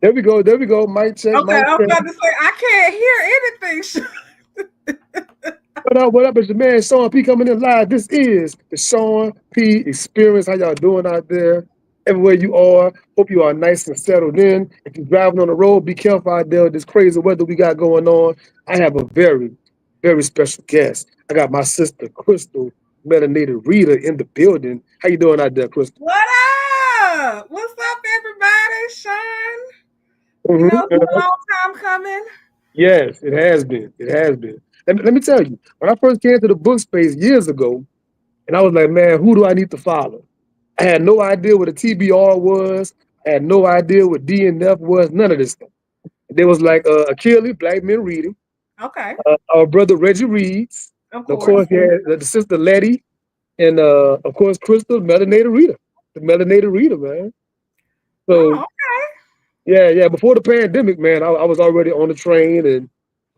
There we go. There we go. Mic check. Okay, Mic I was check. about to say I can't hear anything. What up? What up? It's your man Sean P coming in live. This is the Sean P Experience. How y'all doing out there? Everywhere you are. Hope you are nice and settled in. If you're driving on the road, be careful out there with this crazy weather we got going on. I have a very, very special guest. I got my sister Crystal, Melanated Reader, in the building. How you doing out there, Crystal? What up? What's up, everybody? Sean, you know it's a Mhm. long time coming. Yes, it has been. It has been. Let me tell you, when I first came to the book space years ago, and I was like, man, who do I need to follow? I had no idea what a TBR was. I had no idea what DNF was. None of this stuff. There was like Achilles, Black Men Reading, Okay, our brother Reggie Reeds, of and of course. course, yeah, the sister Letty, and of course, Crystal, Melanated Reader, the Melanated Reader, man. Oh, So yeah, yeah. Before the pandemic, man, I was already on the train and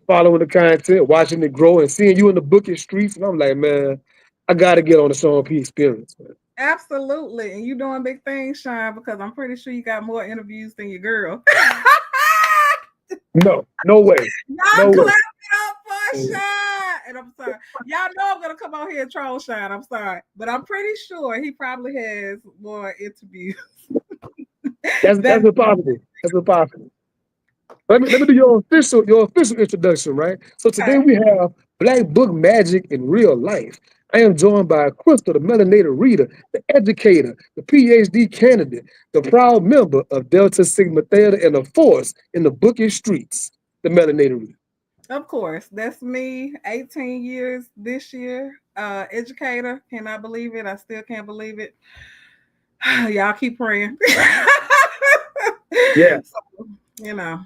following the content, watching it grow, and seeing you in the booking streets, and I'm like, man, I got to get on the Sean P experience, man. absolutely. And you doing big things, Sean, because I'm pretty sure you got more interviews than your girl. No, no way, Y'all no way. clap it up for Sean. And I'm sorry. Y'all know I'm gonna come out here and troll Sean. I'm sorry. But I'm pretty sure he probably has more interviews That's than impossible. That's impossible. Let me do your official introduction, right? So today okay. we have Black Book Magic in real life. I am joined by Crystal, the melanated reader, the educator, the PhD candidate, the proud member of Delta Sigma Theta, and a force in the bookish streets, the melanated reader. Of course. That's me, 18 years this year. Educator. Cannot believe it. I still can't believe it. Y'all keep praying. Yeah. So, you know,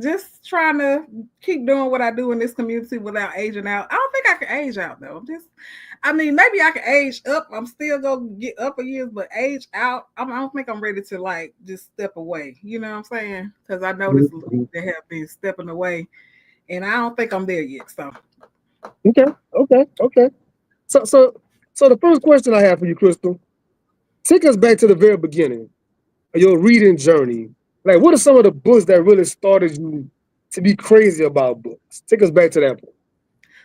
just trying to keep doing what I do in this community without aging out. I don't think I can age out though. I mean, maybe I can age up. I'm still gonna get up a years, but age out, I don't think I'm ready to like just step away. You know what I'm saying? Because I noticed Mhm. that have been stepping away, and I don't think I'm there yet. So, Okay. Okay. Okay. So so so the first question I have for you, Crystal, take us back to the very beginning of your reading journey. Like, what are some of the books that really started you to be crazy about books? Take us back to that point.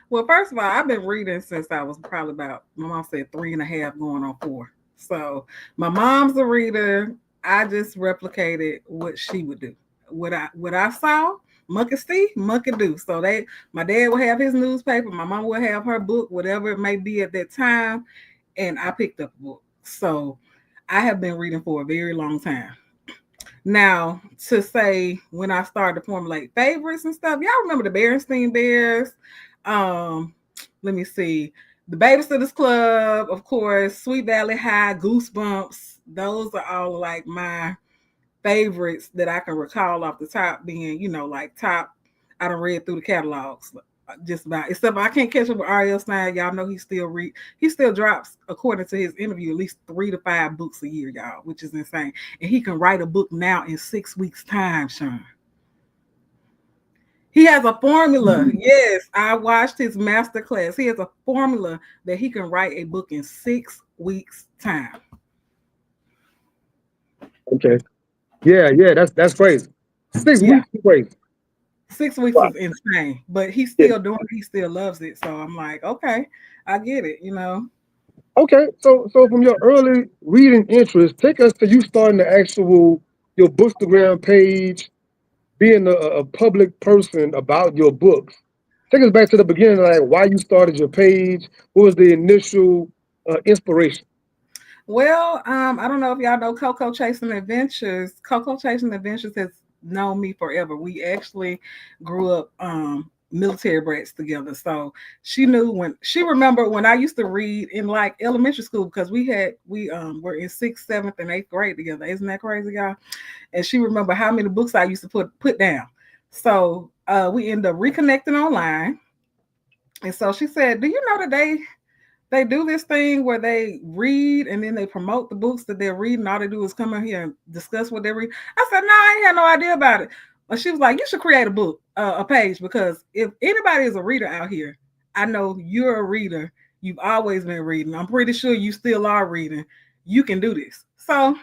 well, first of all, I've been reading since I was probably about, my mom said 3.5 going on 4. So my mom's a reader. I just replicated what she would do. What I saw, monkey see, monkey do. So my dad would have his newspaper, my mom would have her book, whatever it may be at that time, and I picked up a book. So I have been reading for a very long time. Now, to say when I started to formulate favorites and stuff, y'all remember the Berenstein Bears? Um, Let me see. The Babysitters Club, of course, Sweet Valley High, Goosebumps. Those are all like my favorites that I can recall off the top being, like top. I done read through the catalogs just about. Except I can't catch up with R.L. Stein. Y'all know he still drops, according to his interview, at least 3 to 5 books a year, y'all, which is insane. And he can write a book now in 6 weeks' time, Sean. He has a formula. Yes, I watched his master class. He has a formula that he can write a book in 6 weeks' time. Okay. Yeah, yeah, that's crazy. Six Yeah. weeks is crazy. 6 weeks Wow. is insane, but he's Yeah. still doing it. He still loves it. So I'm like, okay, I get it. Okay. So from your early reading interest, take us to you starting the actual your Bookstagram page, being a public person about your books. Take us back to the beginning, like why you started your page. What was the initial inspiration? Well, I don't know if y'all know Coco Chasing Adventures. Coco Chasing Adventures has known me forever. We actually grew up military brats together. So she remembered when I used to read in like elementary school because we were in sixth, seventh, and eighth grade together. Isn't that crazy, y'all? And she remembered how many books I used to put down. So we ended up reconnecting online. And so she said, "Do you know that they do this thing where they read and then they promote the books that they're reading. All they do is come in here and discuss what they read." I said, "No, I ain't had no idea about it." But she was like, "You should create a book, a page, because if anybody is a reader out here, I know you're a reader. You've always been reading. I'm pretty sure you still are reading. You can do this." So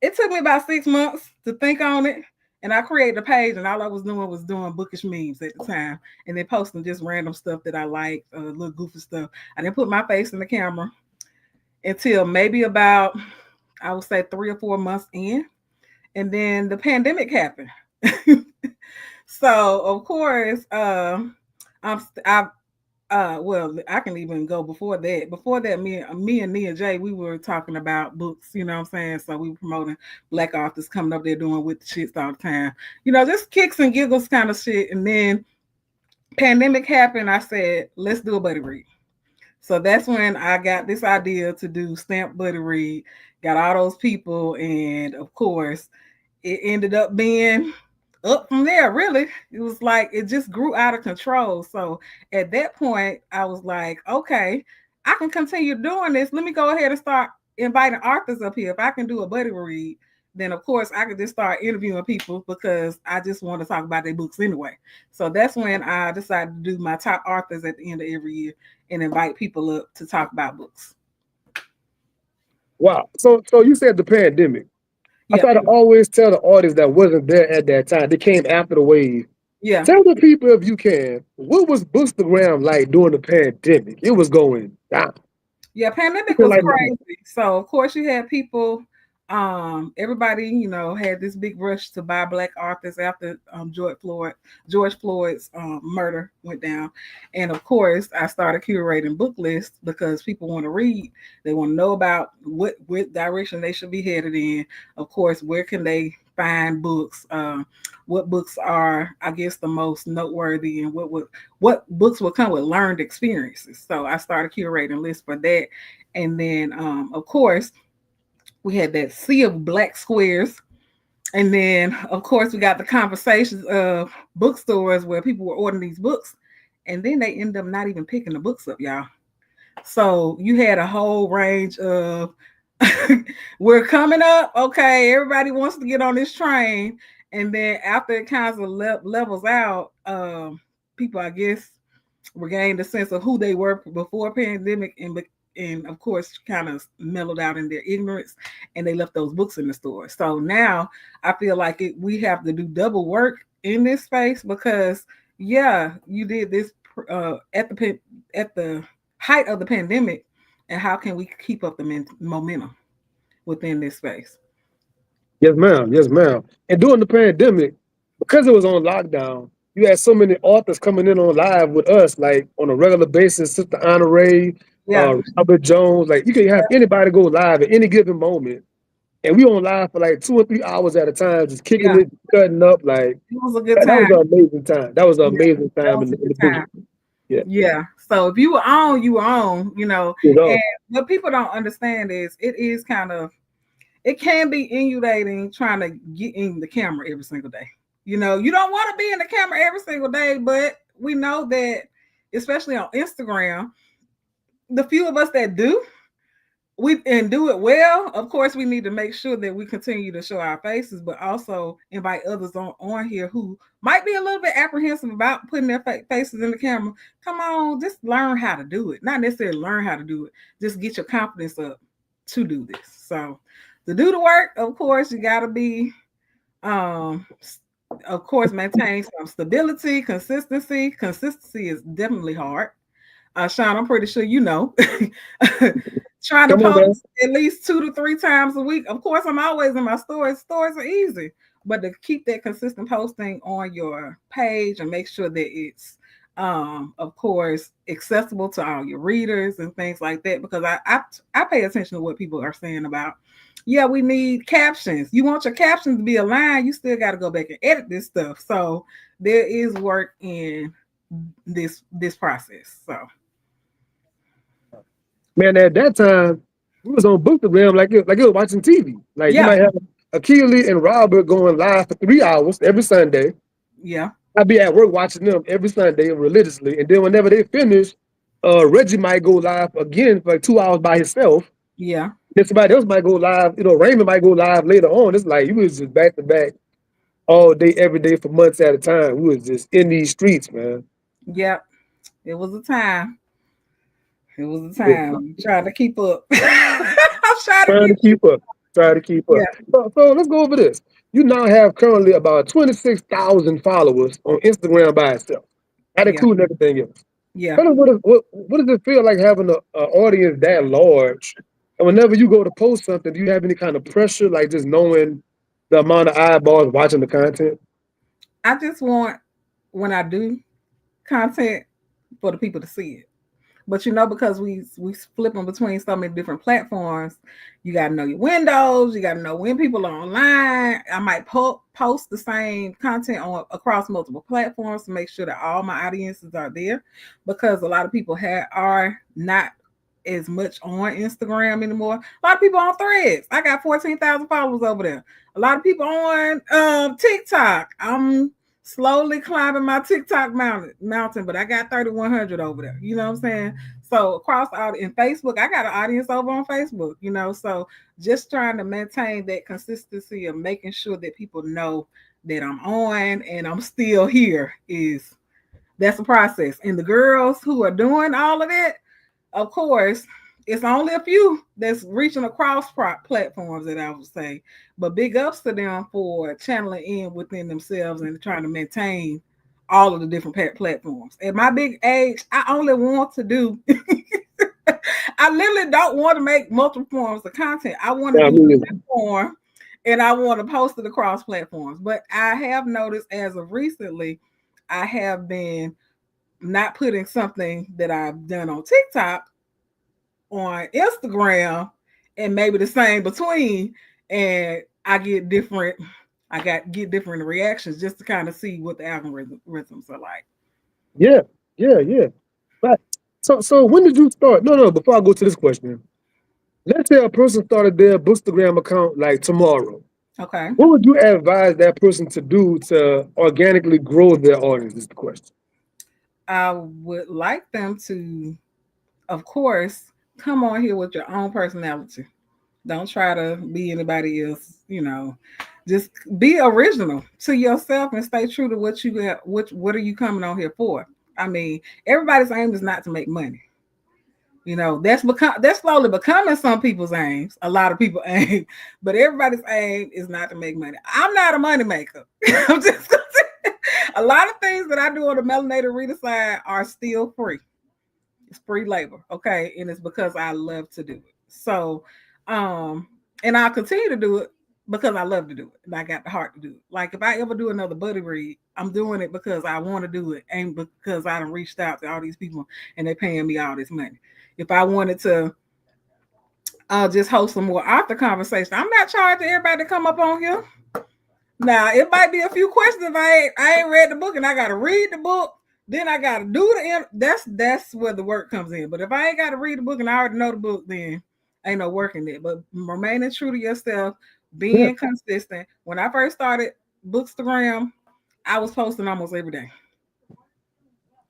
it took me about 6 months to think on it. And I created a page, and all I was doing was doing bookish memes at the time, and then posting just random stuff that I liked, little goofy stuff. I didn't put my face in the camera until maybe about, I would say, 3 or 4 months in, and then the pandemic happened. So of course, I well, I can even go before that. Before that, me and Nia J, we were talking about books. You know what I'm saying? So we were promoting black authors coming up there doing with the shits all the time. You know, just kicks and giggles kind of shit. And then pandemic happened. I said, let's do a buddy read. So that's when I got this idea to do Stamp Buddy Read. Got all those people, and of course, it ended up being up from there. Really, it was like it just grew out of control. So at that point, I was like, okay, I can continue doing this. Let me go ahead and start inviting authors up here. If I can do a buddy read, then of course I could just start interviewing people because I just want to talk about their books anyway. So that's when I decided to do my top authors at the end of every year and invite people up to talk about books. Wow. So you said the pandemic. I Yeah, try to always tell the audience that wasn't there at that time. They came after the wave. yeah. Tell the people if you can, what was Bookstagram like during the pandemic? It was going down. Yeah, pandemic Feel was like crazy. So of course you had people, everybody, had this big rush to buy black authors after George Floyd's murder went down. And of course I started curating book lists because people want to read. They want to know about what direction they should be headed in. Of course, where can they find books? What books are, I guess, the most noteworthy, and what books will come with learned experiences. So I started curating lists for that. And then, of course, we had that sea of black squares. And then, of course, we got the conversations of bookstores where people were ordering these books. And then they end up not even picking the books up, y'all. So you had a whole range of we're coming up. Okay, everybody wants to get on this train. And then after it kind of levels out, people, I guess, regained a sense of who they were before pandemic, and of course kind of mellowed out in their ignorance, and they left those books in the store. So now I feel like we have to do double work in this space because yeah, you did this at the height of the pandemic, and how can we keep up the momentum within this space? yes, ma'am. Yes, ma'am. And during the pandemic, because it was on lockdown, you had so many authors coming in on live with us, like on a regular basis. Sister Honore, Yeah, Robert Jones. Like you can have anybody go live at any given moment, and we on live for like 2 or 3 hours at a time, just kicking yeah, it, cutting up. Like it was a good that was time. an amazing time. That was an Yeah, amazing that time was a in good the book. time. Yeah, Yeah. So if you were on, you were on. you And know. what people don't understand is it can be inundating trying to get in the camera every single day. You don't want to be in the camera every single day, but we know that, especially on Instagram, the few of us that do, we and do it well. Of course, we need to make sure that we continue to show our faces, but also invite others on here who might be a little bit apprehensive about putting their faces in the camera. Come on, just learn how to do it. Not necessarily learn how to do it, just get your confidence up to do this. So, to do the work, of course, you got to be, um, of course, maintain some stability, consistency. Consistency is definitely hard. Sean, I'm pretty sure you know. Trying to Come on, man. post at least 2 to 3 times a week. Of course, I'm always in my stories. Stories are easy, but to keep that consistent posting on your page and make sure that it's, of course, accessible to all your readers and things like that. Because I pay attention to what people are saying about. Yeah, we need captions. You want your captions to be aligned. You still got to go back and edit this stuff. So there is work in this process. So Man, at that time, we was on Bookstagram like it was watching TV. Like you yeah, might have Akili and Robert going live for 3 hours every Sunday. yeah, I'd be at work watching them every Sunday religiously, and then whenever they finish, Reggie might go live again for like 2 hours by himself. yeah. Then somebody else might go live. Raymond might go live later on. It's like you was just back to back all day, every day for months at a time. We was just in these streets, man. Yep. It was a time. It was a Yeah. time. Trying to keep up. I'm trying to Trying keep to keep up. Try to keep Yeah, up. So let's go over this. You now have currently about 26,000 followers on Instagram by itself. That yeah, including everything else. yeah. What does it feel like having an audience that large? And whenever you go to post something, do you have any kind of pressure, like just knowing the amount of eyeballs watching the content? I just want when I do content for the people to see it. But because we flipping between so many different platforms, you got to know your windows. You got to know when people are online. I might post the same content on across multiple platforms to make sure that all my audiences are there, because a lot of people are not as much on Instagram anymore. A lot of people on Threads. I got 14,000 followers over there. A lot of people on TikTok. I'm slowly climbing my TikTok mountain, but I got 3,100 over there. You know what I'm saying? So across all in Facebook, I got an audience over on Facebook. So just trying to maintain that consistency of making sure that people know that I'm on and I'm still here is that's a process. And the girls who are doing all of that, of course, it's only a few that's reaching across platforms that I would say, but big ups to them for channeling in within themselves and trying to maintain all of the different platforms. At my big age, I only want to do. I literally don't want to make multiple forms of content. I want to Yeah, I do mean, one form, and I want to post it across platforms. But I have noticed as of recently, I have been not putting something that I've done on TikTok on Instagram and maybe the same between, and I get different reactions just to kind of see what the algorithms are like. yeah, yeah. Right. So when did you start? No. Before I go to this question, let's say a person started their Bookstagram account like tomorrow. Okay. What would you advise that person to do to organically grow their audience? Is the question. I would like them to, of course, come on here with your own personality. Don't try to be anybody else, Just be original to yourself and stay true to what you have. What are you coming on here for? I mean, everybody's aim is not to make money. That's slowly becoming some people's aims. A lot of people aim, but everybody's aim is not to make money. I'm not a money maker. I'm just a lot of things that I do on the melanated reader side are still free. It's free labor, okay, and it's because I love to do it. So, um, and I'll continue to do it because I love to do it, and I got the heart to do it. Like if I ever do another buddy read, I'm doing it because I want to do it, and because I done reached out to all these people and they're paying me all this money. If I wanted to just host some more author conversation, I'm not charging everybody to come up on here. Now it might be a few questions if I ain't read the book and I gotta read the book. Then I gotta do that's where the work comes in. But if I ain't gotta read the book and I already know the book, then ain't no work in it. But remaining true to yourself, Yeah, being consistent. When I first started Bookstagram, I was posting almost every day.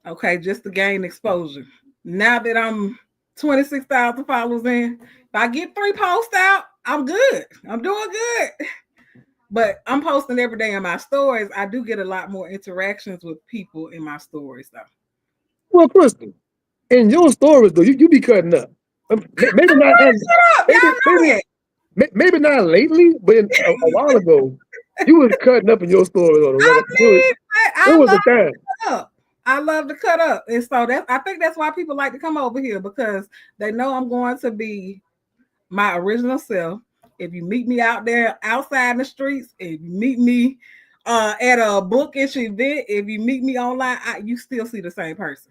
Okay, just to gain exposure. Now that I'm 26,000 followers in, if I get 3 posts out, I'm good. I'm doing good. But I'm posting every day in my stories. I do get a lot more interactions with people in my stories, though. well, Crystal, in your stories though, you be cutting up. Maybe I'm not. going to shut up. Maybe Y'all maybe know that. maybe not lately, but a while ago, you was cutting up in your stories on the I record. mean, It I was love a time. to cut up. I love to cut up. And so I think that's why people like to come over here because they know I'm going to be my original self. If you meet me out there outside in the streets, if you meet me at a bookish event, if you meet me online, you still see the same person.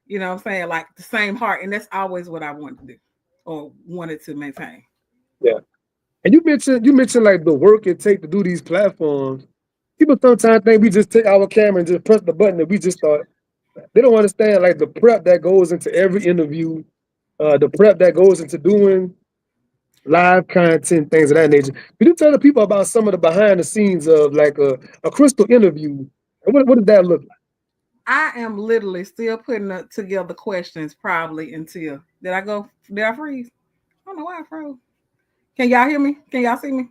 You know what I'm saying? Like the same heart. And that's always what I wanted to do or wanted to maintain. Yeah. And you mentioned like the work it take to do these platforms. People sometimes think we just take our camera and just press the button and we just start. They don't understand like the prep that goes into every interview, the prep that goes into doing live content, things of that nature. Could you tell the people about some of the behind the scenes of like a crystal interview? And what does that look like? I am literally still putting together questions probably until did I freeze? I don't know why I froze. Can y'all hear me? Can y'all see me?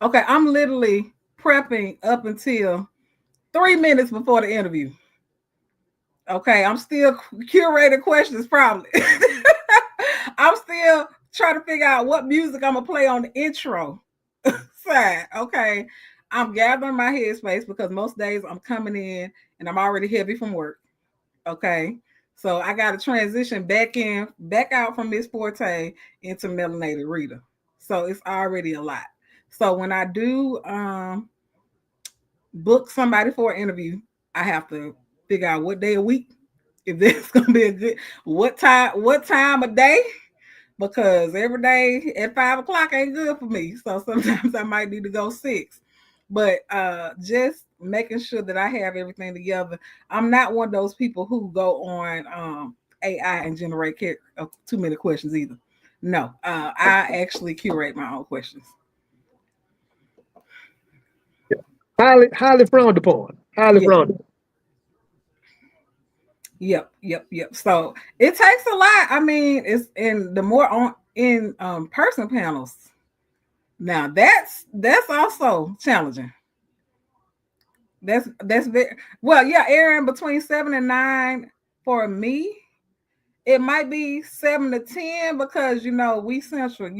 Okay, I'm literally prepping up until 3 minutes before the interview. Okay, I'm still curating questions probably. I'm still try to figure out what music I'm gonna play on the intro side. Okay. I'm gathering my headspace because most days I'm coming in and I'm already heavy from work. Okay. So I got to transition back out from Miss Forte into Melanated Reader. So it's already a lot. So when I do book somebody for an interview, I have to figure out what day of week, if that's gonna be a good what time of day, because every day at 5 o'clock ain't good for me. So sometimes I might need to go 6. But just making sure that I have everything together. I'm not one of those people who go on AI and generate too many questions either. No, I actually curate my own questions. Highly frowned upon. Highly Yeah. frowned upon. Yep. So it takes a lot. I mean, it's in the more on in person panels. Now that's also challenging. That's very well, yeah, Aaron, between 7 and 9 for me. It might be 7 to 10 because we central. We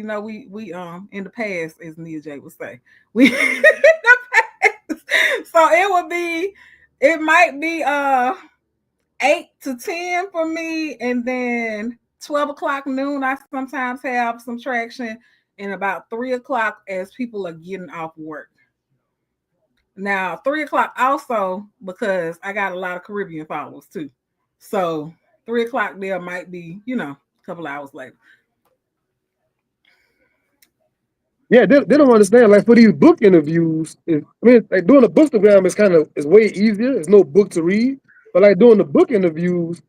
in the past, as Nia J would say, we in the past. So it might be 8 to 10 for me, and then 12 o'clock noon. I sometimes have some traction, and about 3 o'clock as people are getting off work. Now 3 o'clock also because I got a lot of Caribbean followers too. So 3 o'clock there might be, a couple hours later. Yeah, they don't understand. Like for these book interviews, like doing a bookstagram is way easier. There's no book to read. But like doing the book interviews,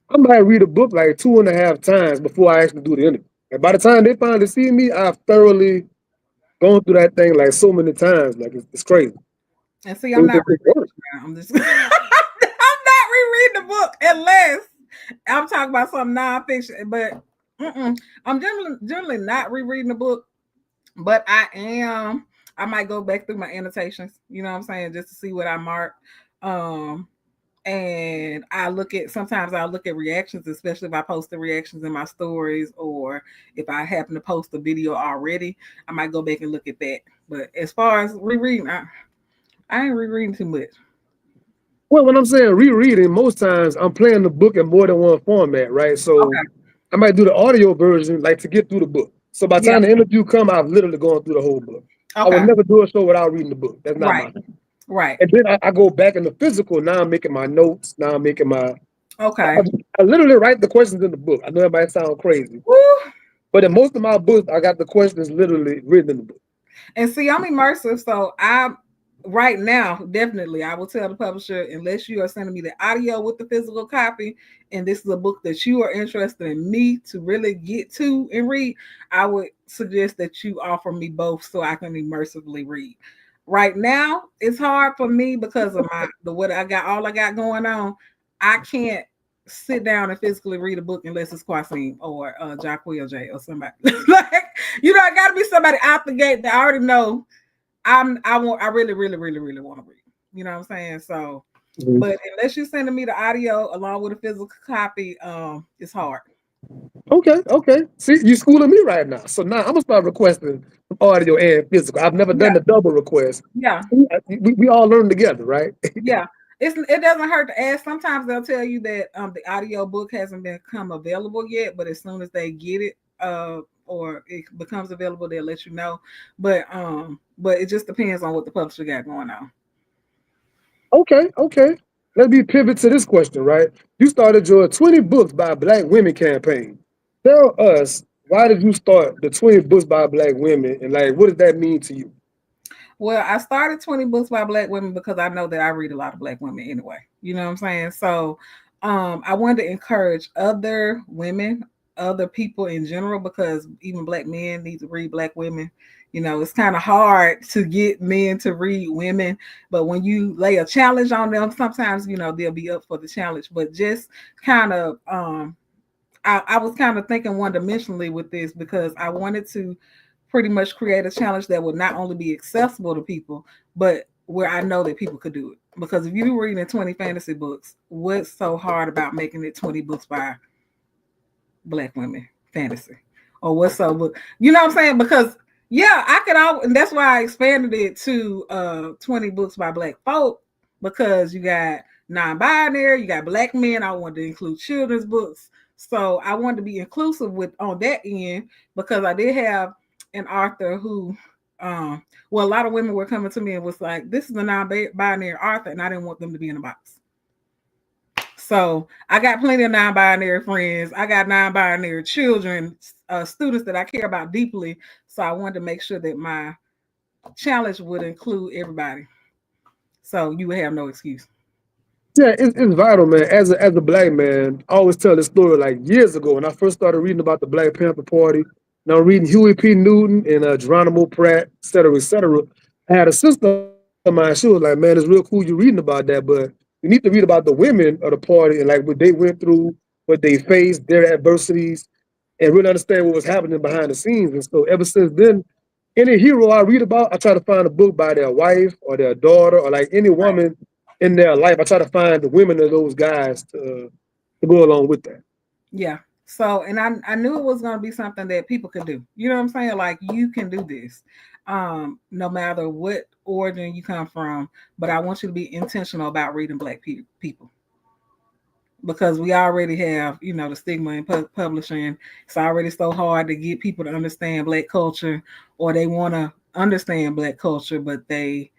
I might read a book like 2.5 times before I actually do the interview. And by the time they finally see me, I've thoroughly gone through that thing like so many times. Like it's crazy. And see, I'm not Work. I'm just I'm not rereading the book unless I'm talking about some nonfiction. But I'm generally not rereading the book, but I am. I might go back through my annotations. You know what I'm saying, just to see what I marked. Um, and sometimes I look at reactions, especially if I post the reactions in my stories, or if I happen to post a video already, I might go back and look at that. But as far as rereading, I ain't rereading too much. Well, when I'm saying rereading, most times I'm playing the book in more than one format, right? So Okay. I might do the audio version, like to get through the book. So by the Yeah. time the interview come, I've literally gone through the whole book. I would Okay. never do a show without reading the book. That's not Right. my thing. Right. And then I go back in the physical. Now I'm making my notes. Now I'm making my. I, Okay. I literally write the questions in the book. I know it might sound crazy, Woo. but in most of my books, I got the questions literally written in the book. And see, I'm immersive, so I right now definitely I will tell the publisher, unless you are sending me the audio with the physical copy, and this is a book that you are interested in me to really get to and read, I would suggest that you offer me both so I can immersively read. Right now, it's hard for me because of what I got, all I got going on. I can't sit down and physically read a book unless it's Quasim or Jacqueline J or somebody. Like, I got to be somebody out the gate that I already know I really, really, really, really want to read. You know what I'm saying? So, Mhm. but unless you're sending me the audio along with a physical copy, it's hard. Okay. See, you schooling me right now. So now I'm gonna start requesting audio and physical. I've never Yeah, done the double request. yeah, We all learn together, right? yeah. It doesn't hurt to ask. Sometimes they'll tell you that the audio book hasn't become available yet, but as soon as they get it, or it becomes available, they'll let you know. But it just depends on what the publisher got going on. Okay. Let me pivot to this question, right? You started your 20 books by Black women campaign. Tell us, why did you start the 20 books by Black women, and like what does that mean to you? Well, I started 20 books by Black women because I know that I read a lot of Black women anyway. You know what I'm saying? So I wanted to encourage other women, other people in general, because even Black men need to read Black women. It's kind of hard to get men to read women, but when you lay a challenge on them, sometimes, they'll be up for the challenge. But just kind of, I was kind of thinking one dimensionally with this because I wanted to pretty much create a challenge that would not only be accessible to people, but where I know that people could do it. Because if you're reading 20 fantasy books, what's so hard about making it 20 books by Black women fantasy? or what's up with, you know what I'm saying? Because yeah, I could all, and that's why I expanded it to 20 books by black folk, because you got non-binary, you got black men. I wanted to include children's books. So I wanted to be inclusive with on that end, because I did have an author who well, a lot of women were coming to me and was like, this is a non-binary author, and I didn't want them to be in a box. So I got plenty of non-binary friends. I got non-binary children, students that I care about deeply. So I wanted to make sure that my challenge would include everybody. So you would have no excuse. Yeah, it's vital, man. As a black man, I always tell this story like years ago when I first started reading about the Black Panther Party. And I'm reading Huey P. Newton and Geronimo Pratt, et cetera, et cetera. I had a sister of mine. She was like, "Man, it's real cool you reading about that, but you need to read about the women of the party and like what they went through, what they faced, their adversities, and really understand what was happening behind the scenes." And so ever since then, any hero I read about, I try to find a book by their wife or their daughter or like any woman in their life. I try to find the women of those guys to go along with that. Yeah. So, and I knew it was going to be something that people could do. You know what I'm saying? Like, you can do this, no matter what origin you come from. But I want you to be intentional about reading black people, because we already have, you know, the stigma in publishing. It's already so hard to get people to understand black culture, or they want to understand black culture, but they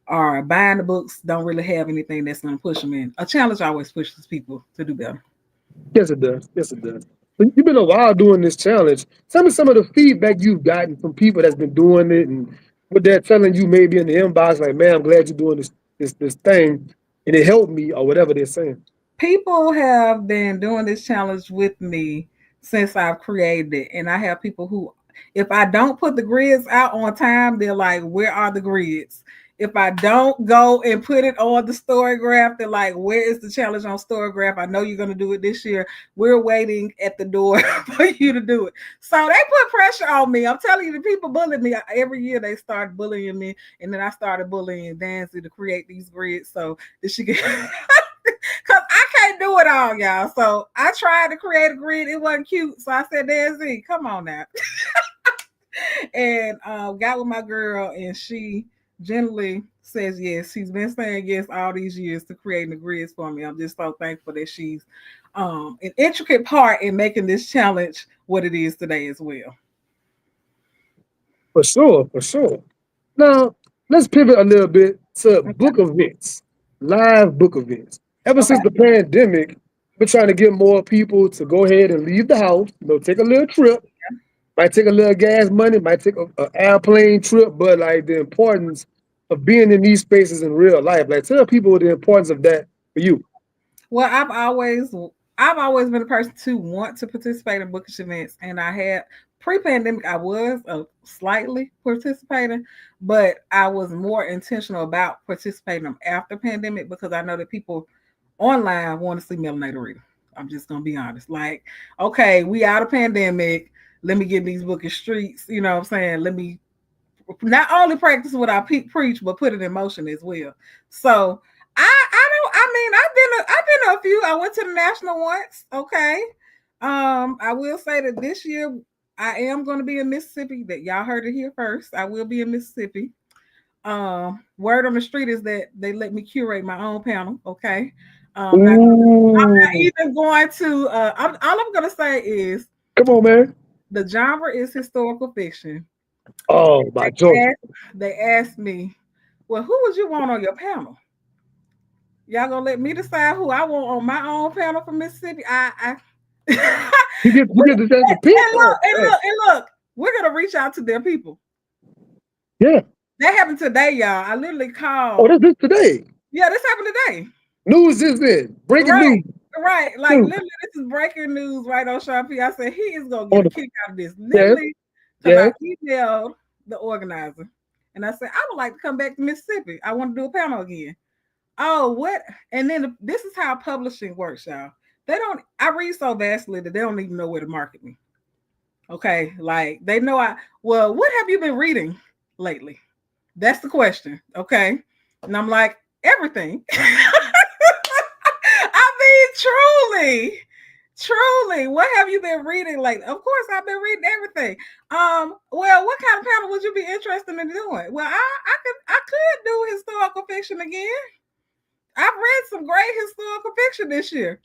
are buying the books, don't really have anything that's going to push them in. A challenge always pushes people to do better. Yes, it does. Yes, it does. But you've been a while doing this challenge. Tell me some of the feedback you've gotten from people that's been doing it and what they're telling you maybe in the inbox, like, man, I'm glad you're doing this thing and it helped me or whatever they're saying. People have been doing this challenge with me since I've created it. And I have people who, if I don't put the grids out on time, they're like, where are the grids? If I don't go and put it on the story graph, they're like, where is the challenge on story graph? I know you're going to do it this year. We're waiting at the door for you to do it. So they put pressure on me. I'm telling you, the people bully me. Every year they start bullying me. And then I started bullying Dancy to create these grids so that she could Cause I can't do it all, y'all. So I tried to create a grid. It wasn't cute. So I said, Nancy, come on now. And got with my girl, and she generally says yes. She's been saying yes all these years to creating the grids for me. I'm just so thankful that she's an intricate part in making this challenge what it is today as well. For sure, for sure. Now, let's pivot a little bit to Okay. book events, live book events. Ever Okay. since the pandemic, I've been trying to get more people to go ahead and leave the house, take a little trip. Might take a little gas money, might take a airplane trip, but like the importance of being in these spaces in real life. Like tell people the importance of that for you. Well, I've always been a person to want to participate in bookish events, and I had pre-pandemic I was slightly participating, but I was more intentional about participating after pandemic, because I know that people online want to see Melanated reading. I'm just gonna be honest. Like, okay, we out of pandemic. Let me get in these bookish streets. You know what I'm saying? Let me not only practice what I preach, but put it in motion as well. So I don't. I mean, I've been to a few. I went to the national once. Okay. I will say that this year I am going to be in Mississippi. That y'all heard it here first. I will be in Mississippi. Word on the street is that they let me curate my own panel. Okay. Not Ooh, even going to. All I'm going to say is come on, man. the genre is historical fiction. Oh, my They Georgia. asked me, well, who would you want on your panel? Y'all gonna let me decide who I want on my own panel from Mississippi? I You get the chance to pick? and Oh, look, and man. look, and look, we're gonna reach out to their people. Yeah. That happened today, y'all. I literally Oh, called. this today. Yeah, this happened today. News is in. Breaking Right, news. right. Like News. literally, this is breaking news right on Sharpie. I said he is gonna get On a the, kick out of this. yes, Literally, because I yes. emailed the organizer and I said I would like to come back to Mississippi. I want to do a panel again. Oh, what? And then this is how publishing works, y'all. They don't. I read so vastly that they don't even know where to market me. Okay, like they know I. Well, what have you been reading lately? That's the question. Okay, and I'm like everything. I mean, truly, Truly, what have you been reading lately? Of course, I've been reading everything. Well, what kind of panel would you be interested in doing? Well, I could do historical fiction again. I've read some great historical fiction this year.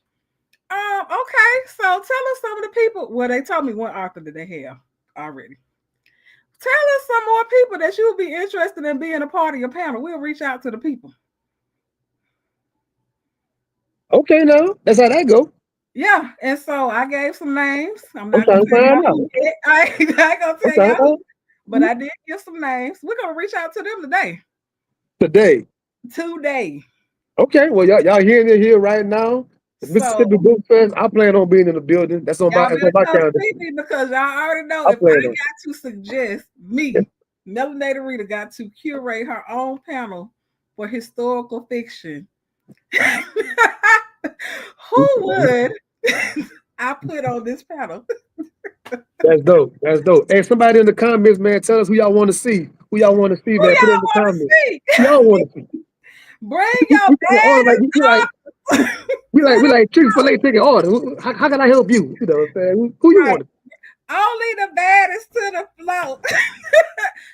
Okay, so tell us some of the people. Well, they told me one author that they have already. Tell us some more people that you would be interested in being a part of your panel. We'll reach out to the people. Okay, now that's how that go. Yeah, and so I gave some names. I'm I'm not gonna trying to tell y'all find out. who yet. I ain't not gonna I'm tell trying y'all to who, find but I did give some names. We're gonna reach out to them today. today. Today. Okay, well y'all hearing it here right now. The So Mississippi Book Fest. I plan on being in the building. y'all That's on better my come calendar. see me because y'all already know I if I plan on. got to suggest It. me, Melanated Reader, got to curate her own panel for historical fiction. Who would I put on this panel? That's dope. That's dope. Hey, somebody in the comments, man, tell us who y'all want to see. Who y'all want to see, Who man. Put it in y'all the want to comments. see? Who y'all want to see. Bring your We taking order like baddest up. we like chicken filet taking order. How can I help you? You know what I'm saying? Who you Right. want? Only the baddest to the float.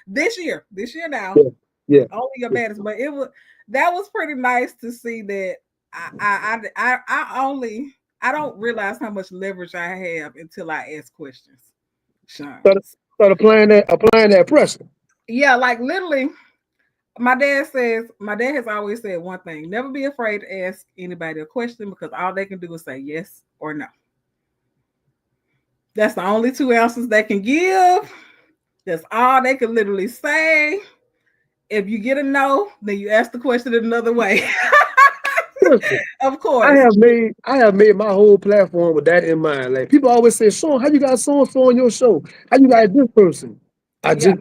This year. This year now. Yeah, yeah. Only your baddest. But it was that was pretty nice to see that I don't realize how much leverage I have until I ask questions. Sean. Start applying that pressure. Yeah, like literally, my dad has always said one thing: never be afraid to ask anybody a question because all they can do is say yes or no. That's the only two answers they can give. That's all they can literally say. If you get a no, then you ask the question another way. Listen, Of course. I have made my whole platform with that in mind. Like people always say, Sean, how you got so and so on your show? How you got this person? I Yeah. just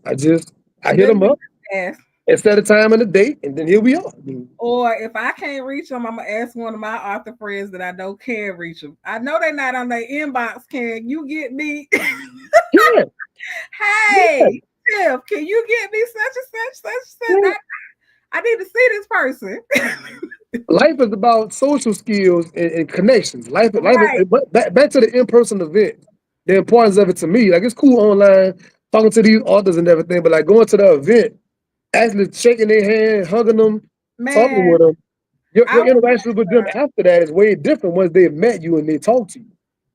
I just I hit them Literally up ask. instead of time and a date, and then here we are. Or if I can't reach them, I'm gonna ask one of my author friends that I know can reach them. I know they're not on their inbox. Can you get me? Yeah, yeah, Hey, Tiff, can you get me such and such, such and yeah. such? I need to see this person. Life is about social skills and connections. Life is Right, back to the in-person event. The importance of it to me, like it's cool online talking to these authors and everything, but like going to the event, actually shaking their hand, hugging them, talking man. with them. I Your was interaction with them after that is way different once they've met you and they talk to you.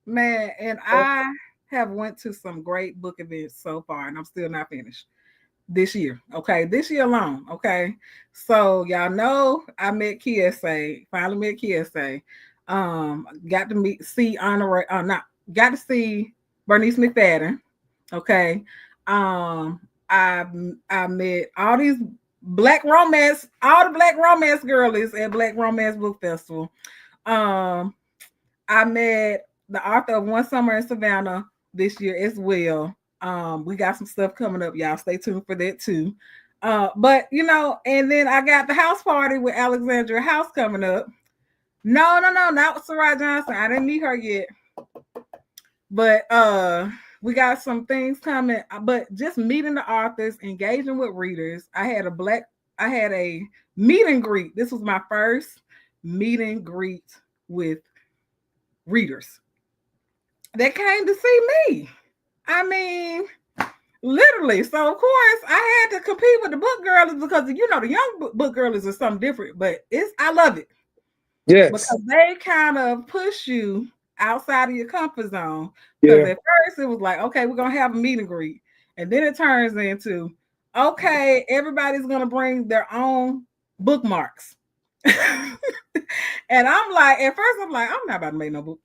man, and I have went to some great book events so far, and I'm still not finished this year. Okay, this year alone. Okay, so y'all know I met KSA. Finally met KSA. Got to see honor. Not got to see Bernice McFadden. Okay. Um, I I met all these all the black romance girlies at Black Romance Book Festival. Um, I met the author of One Summer in Savannah this year as well. We got some stuff coming up, y'all. Stay tuned for that too. But and then I got the house party with Alexandria House coming up. No, no, no, not with Sarai Johnson. I didn't meet her yet. But we got some things coming. But just meeting the authors, engaging with readers. I had a meet and greet. This was my first meet and greet with readers that came to see me. I mean, literally. So of course I had to compete with the book girls because the young book girls are something different. But I love it Yes. because they kind of push you outside of your comfort zone. Because Yeah. at first it was like, okay, we're gonna have a meet and greet, and then it turns into, okay, everybody's gonna bring their own bookmarks. And I'm like, at first I'm like, I'm not about to make no book.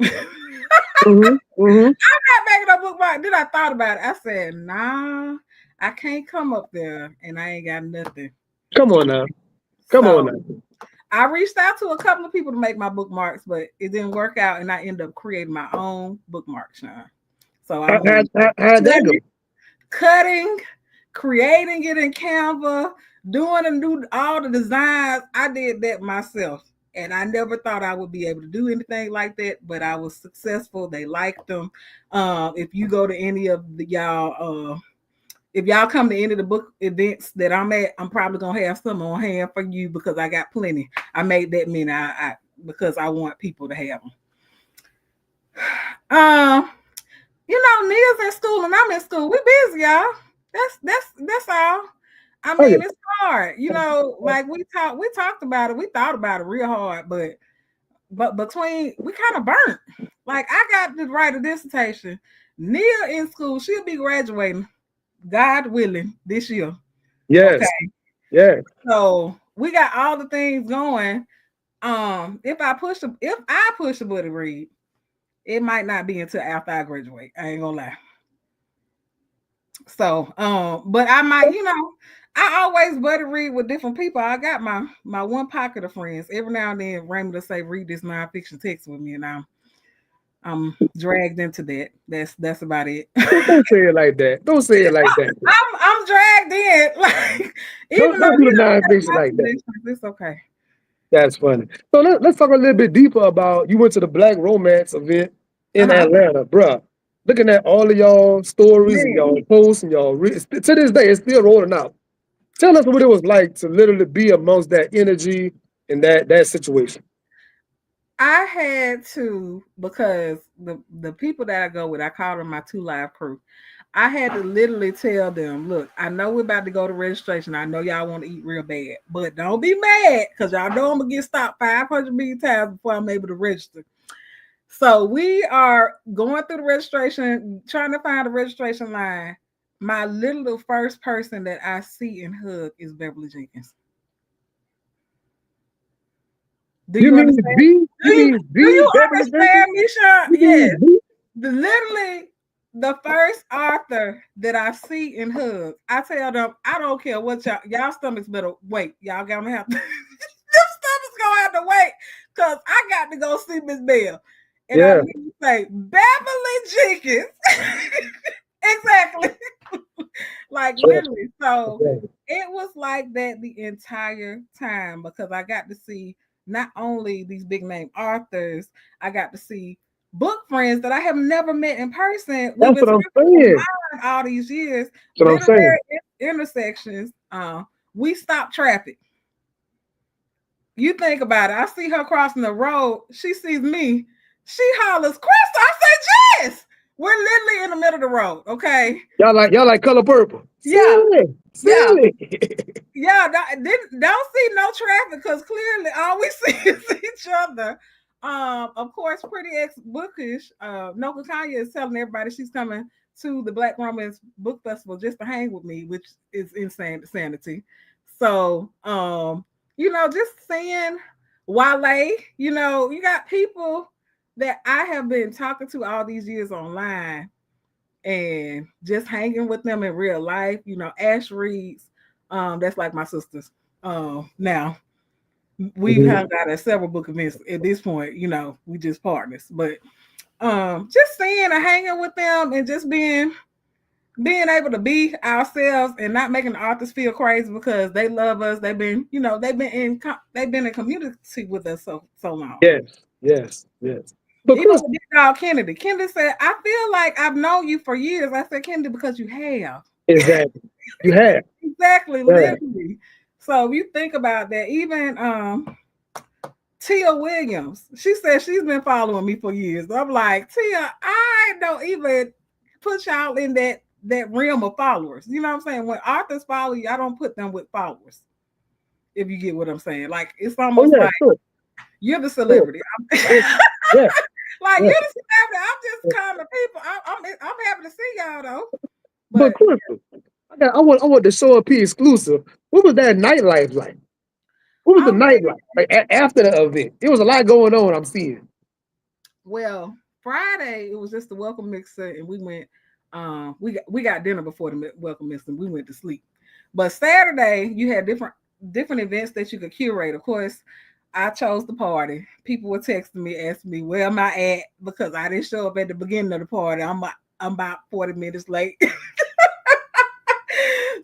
Hmm. Hmm. Not making a bookmark. Then I thought about it. I said, nah, I can't come up there and I ain't got nothing. Come on now. Come on So now. I reached out to a couple of people to make my bookmarks, but it didn't work out, and I ended up creating my own bookmarks, Sean. So I'm gonna be How'd that go? cutting, creating it in Canva, doing and do all the designs. I did that myself. And I never thought I would be able to do anything like that, but I was successful. They liked them. If you go to any of if y'all come to any of the book events that I'm at, I'm probably gonna have some on hand for you because I got plenty. I made that many, because I want people to have them. Um, Nia's in school and I'm in school. We busy, y'all. That's all. I Okay. mean, it's hard. Like we talked about it. We thought about it real hard, but between we kind of burnt. Like I got to write a dissertation. Nia in school, she'll be graduating, God willing, this year. Okay. Yes. Yes. So we got all the things going. If I push a buddy read, it might not be until after I graduate. I ain't gonna lie. So, but I might, I always buddy read with different people. I got my one pocket of friends. Every now and then, Raymond will say, "Read this nonfiction text with me," and I'm dragged into that. That's about it. Don't say it like that. Don't say it like that. I'm dragged in, like even Don't though do the nonfiction my like that. positions, it's okay. That's funny. So let's talk a little bit deeper about you went to the Black Romance event Uh in huh. Atlanta, bruh. Looking at all of y'all stories and y'all posts and y'all to this day, it's still rolling out. Tell us what it was like to literally be amongst that energy and that situation. I had to because the people that I go with, I call them my two live crew. I had to literally tell them, look, I know we're about to go to registration. I know y'all want to eat real bad, but don't be mad because y'all know I'm gonna get stopped 500 million times before I'm able to register. So we are going through the registration, trying to find a registration line. My little first person that I see and hug is Beverly Jenkins. Do You you mean understand? B? Do You you mean do B? you Beverly Jenkins? understand me, Sean? You Yes. mean B? Literally the first author that I see and hug, I tell them, I don't care what y'all stomachs better wait. Y'all gonna have to them stomachs gonna have to wait because I got to go see Miss Bell. And I Yeah. need to say Beverly Jenkins. Exactly. Like literally. So Okay. it was like that the entire time because I got to see not only these big name authors, I got to see book friends that I have never met in person. We've That's been what I'm talking saying. online all these years, That's what I'm saying. literary intersections. We stop traffic. You think about it. I see her crossing the road. She sees me. She hollers, Crystal. I say, Jess. We're literally in the middle of the road. Okay. Y'all like color purple. Yeah. Silly. Yeah. Silly. Yeah, don't see no traffic because clearly all we see is each other. Of course, Pretty Ex Bookish. Noka Kanye is telling everybody she's coming to the Black Romance Book Festival just to hang with me, which is insane sanity. So, just seeing Wale, you got people that I have been talking to all these years online and just hanging with them in real life. Ash Reeds, that's like my sisters. Now we've Mhm. hung out at several book events at this point. We just partners, but just seeing and hanging with them and just being able to be ourselves and not making the authors feel crazy because they love us. They've been in community with us so long. Yes. Yes. Yes. But Even Chris, with Big Dog Kennedy. Kennedy said, I feel like I've known you for years. I said, Kennedy, because you have. exactly. You have. Exactly, Yeah. literally. So if you think about that, even Tia Williams, she said she's been following me for years. I'm like, Tia, I don't even put y'all in that realm of followers. You know what I'm saying? When authors follow you, I don't put them with followers. If you get what I'm saying, like it's Oh almost yeah. like Sure. you're the Sure. celebrity. Sure. Yeah. Like Yeah. you're the celebrity. I'm just common people. I'm happy to see y'all though. But But Crystal, I want the Show Up P exclusive. What was that nightlife like? What was the oh man, nightlife like after the event? There was a lot going on. I'm seeing. well, Friday it was just the welcome mixer, and we went. We got dinner before the welcome mixer, and we went to sleep. But Saturday you had different events that you could curate. Of course, I chose the party. People were texting me, asking me where am I at because I didn't show up at the beginning of the party. I'm about 40 minutes late.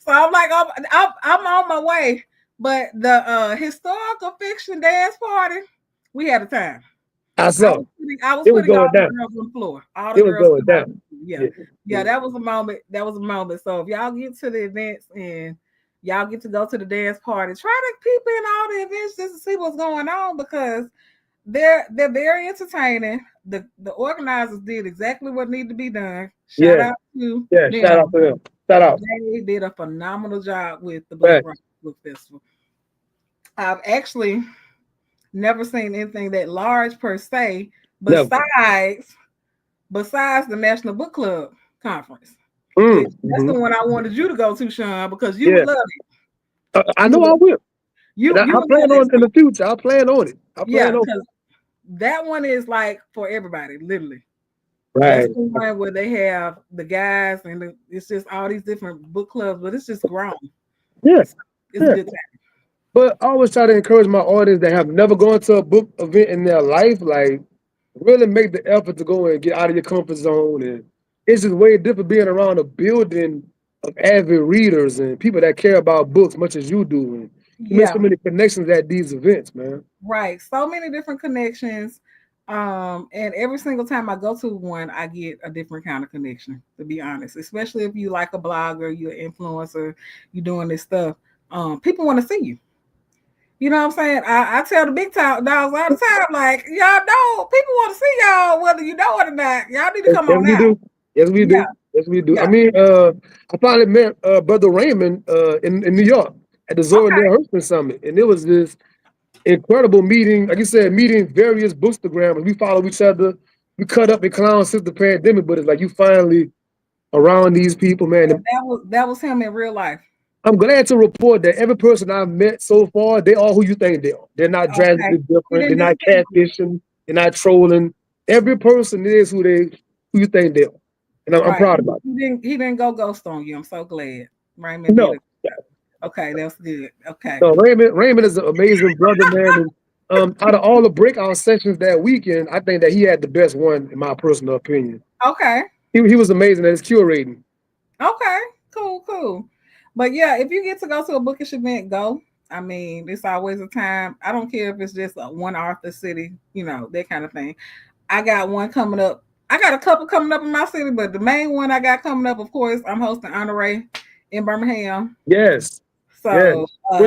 So I'm like, I'm on my way. But the historical fiction dance party, we had a time. I I saw was putting, I was it was putting all going the down. girls on the floor. All the It was girls going stood on down. the floor. Yeah. Yeah. Yeah, Yeah. that was a moment. That was a moment. So if y'all get to the events and y'all get to go to the dance party, try to peep in all the events just to see what's going on because they're very entertaining. The organizers did exactly what needed to be done. Shout Yeah, out to yeah. Shout out them. to them. Shout out. They did a phenomenal job with the Black Rock Facts. Book Festival. I've actually never seen anything that large per se, Never. besides the National Book Club conference, Mm, which that's hmm. the one I wanted you to go to, Sean, because you would Yeah, love it. I You know I would will, and you I would love plan it. on it in the future. I plan on it. I Yeah, plan on. because that one is like for everybody, literally. That's Right. the one where they have the guys and it's just all these different book clubs, but it's just grown. Yeah. So it's a Yeah. good time. But I always try to encourage my audience that have never gone to a book event in their life, like really make the effort to go and get out of your comfort zone. And it's just way different being around a building of avid readers and people that care about books much as you do. And you make so Yeah, many connections at these events, man. right. So many different connections. And every single time I go to one, I get a different kind of connection, to be honest. Especially if you like a blogger, you're an influencer, you're doing this stuff. People want to see you. You know what I'm saying? I tell the big talk dogs all the time, like, y'all know people want to see y'all, whether you know it or not. Y'all need to come Yes, on we out. do. Yes, we Yeah, do. Yes, we do. I yeah. mean, I finally met Brother Raymond in New York at the Zora Okay. Neale Hurston Summit, and it was this incredible meeting. Like you said, meeting various bookstagrammers. We follow each other. We cut up and clown since the pandemic, but it's like you finally around these people, man. And And that was him in real life. I'm glad to report that every person I've met so far, they are who you think they are. They're not Okay. drastically He different. They're didn't not disappoint you. catfishing. They're not trolling. Every person is who you think they are, and I'm Right. proud about it. He didn't go ghost on you. I'm so glad. Raymond did No, it. Okay, that's good. Okay. no, Raymond is an amazing brother, man. And out of all the breakout sessions that weekend, I think that he had the best one, in my personal opinion. Okay. He was amazing at his curating. Okay. Cool, cool. But yeah, if you get to go to a bookish event, go. I mean, it's always a time. I don't care if it's just a one Arthur city, that kind of thing. I got one coming up. I got a couple coming up in my city, but the main one I got coming up, of course, I'm hosting Honore in Birmingham. Yes, yes. So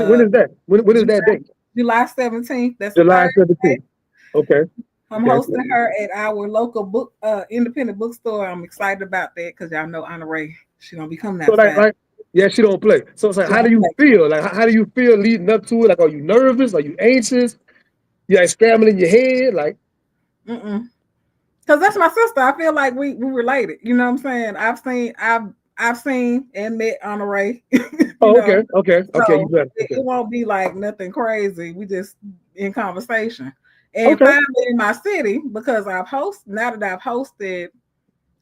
When is that? When is that July, date? July 17th, that's a July Thursday. 17th. Okay. I'm Okay. hosting her at our local independent bookstore. I'm excited about that because y'all know Honore. She gonna be coming So outside. yeah, she don't play. So it's like, She how do don't you play. feel? Like, how do you feel leading up to it? Like, are you nervous? Are you anxious? You like scrambling in your head? Like, Mm-mm. Cause that's my sister. I feel like we related. You know what I'm saying? I've seen and met Honore. you oh, know, okay, you so better. it Okay, won't be like nothing crazy. We just in conversation. And okay, finally in my city, because now that I've hosted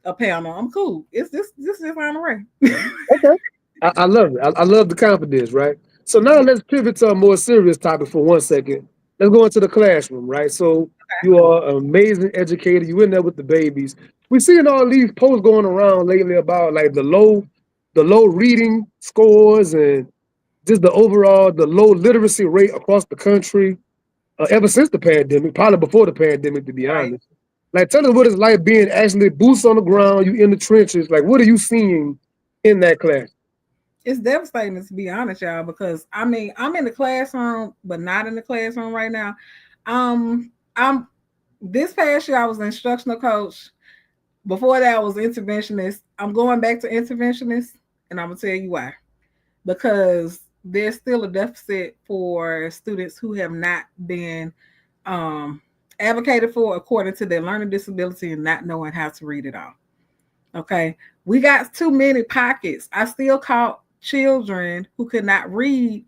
a panel, I'm cool. It's just Honore. okay. I love it. I love the confidence, right? So now Yeah. let's pivot to a more serious topic for 1 second. Let's go into the classroom, right? So you are an amazing educator. You in there with the babies. We're seeing all these posts going around lately about like the low reading scores and just the low literacy rate across the country ever since the pandemic, probably before the pandemic, to be Right. honest. Like, tell us what it's like being actually boots on the ground, you in the trenches. Like, what are you seeing in that class? It's devastating to be honest, y'all, because I mean I'm in the classroom, but not in the classroom right now. I'm this past year I was an instructional coach. Before that I was interventionist. I'm going back to interventionist, and I'm gonna tell you why. Because there's still a deficit for students who have not been um, advocated for according to their learning disability and not knowing how to read it all. Okay. We got too many pockets. I still caught children who could not read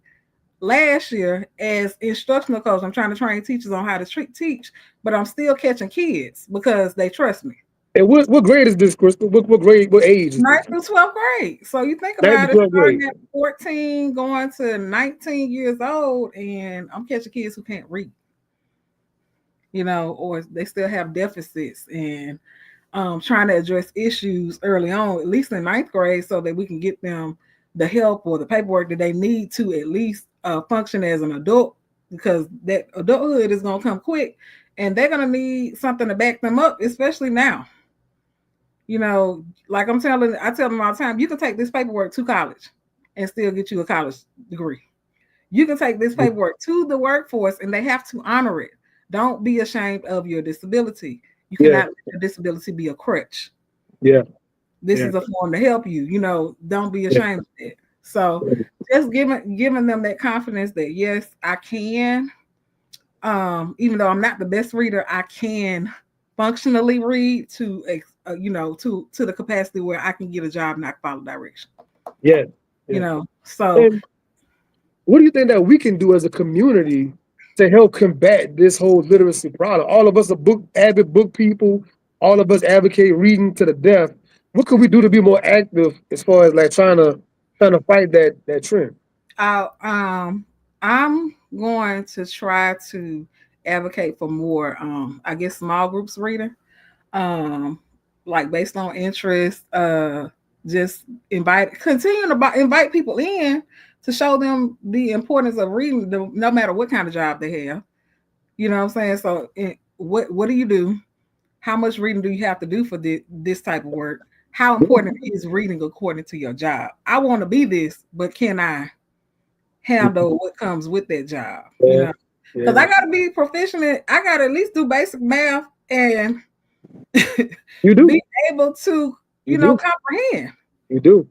last year as instructional coach. I'm trying to train teachers on how to teach, but I'm still catching kids because they trust me. And what grade is this, Crystal? What age is Ninth this? through 12th grade. So you think Ninth to about it, 12th grade. starting at 14, going to 19 years old, and I'm catching kids who can't read, or they still have deficits, and trying to address issues early on, at least in ninth grade, so that we can get them the help or the paperwork that they need to at least function as an adult, because that adulthood is going to come quick and they're going to need something to back them up, especially now. Like I tell them all the time, you can take this paperwork to college and still get you a college degree. You can take this paperwork to the workforce and they have to honor it. Don't be ashamed of your disability. You Yeah, cannot let your disability be a crutch. yeah, This yeah, is a form to help you. Don't be yeah, ashamed of it. So just giving them that confidence that yes, I can. Even though I'm not the best reader, I can functionally read to the capacity where I can get a job and I follow direction. yeah, yeah. So And what do you think that we can do as a community to help combat this whole literacy problem? All of us are avid book people. All of us advocate reading to the death. What could we do to be more active as far as like trying to fight that trend? I I'm going to try to advocate for more I guess small groups reading. Um like based on interest, just continue to invite people in to show them the importance of reading no matter what kind of job they have. You know what I'm saying? So what do you do? How much reading do you have to do for this type of work? How important is reading according to your job? I want to be this, but can I handle what comes with that job? Yeah, Because yeah. I got to be proficient I got to at least do basic math and You do, be able to, you do, comprehend. you do.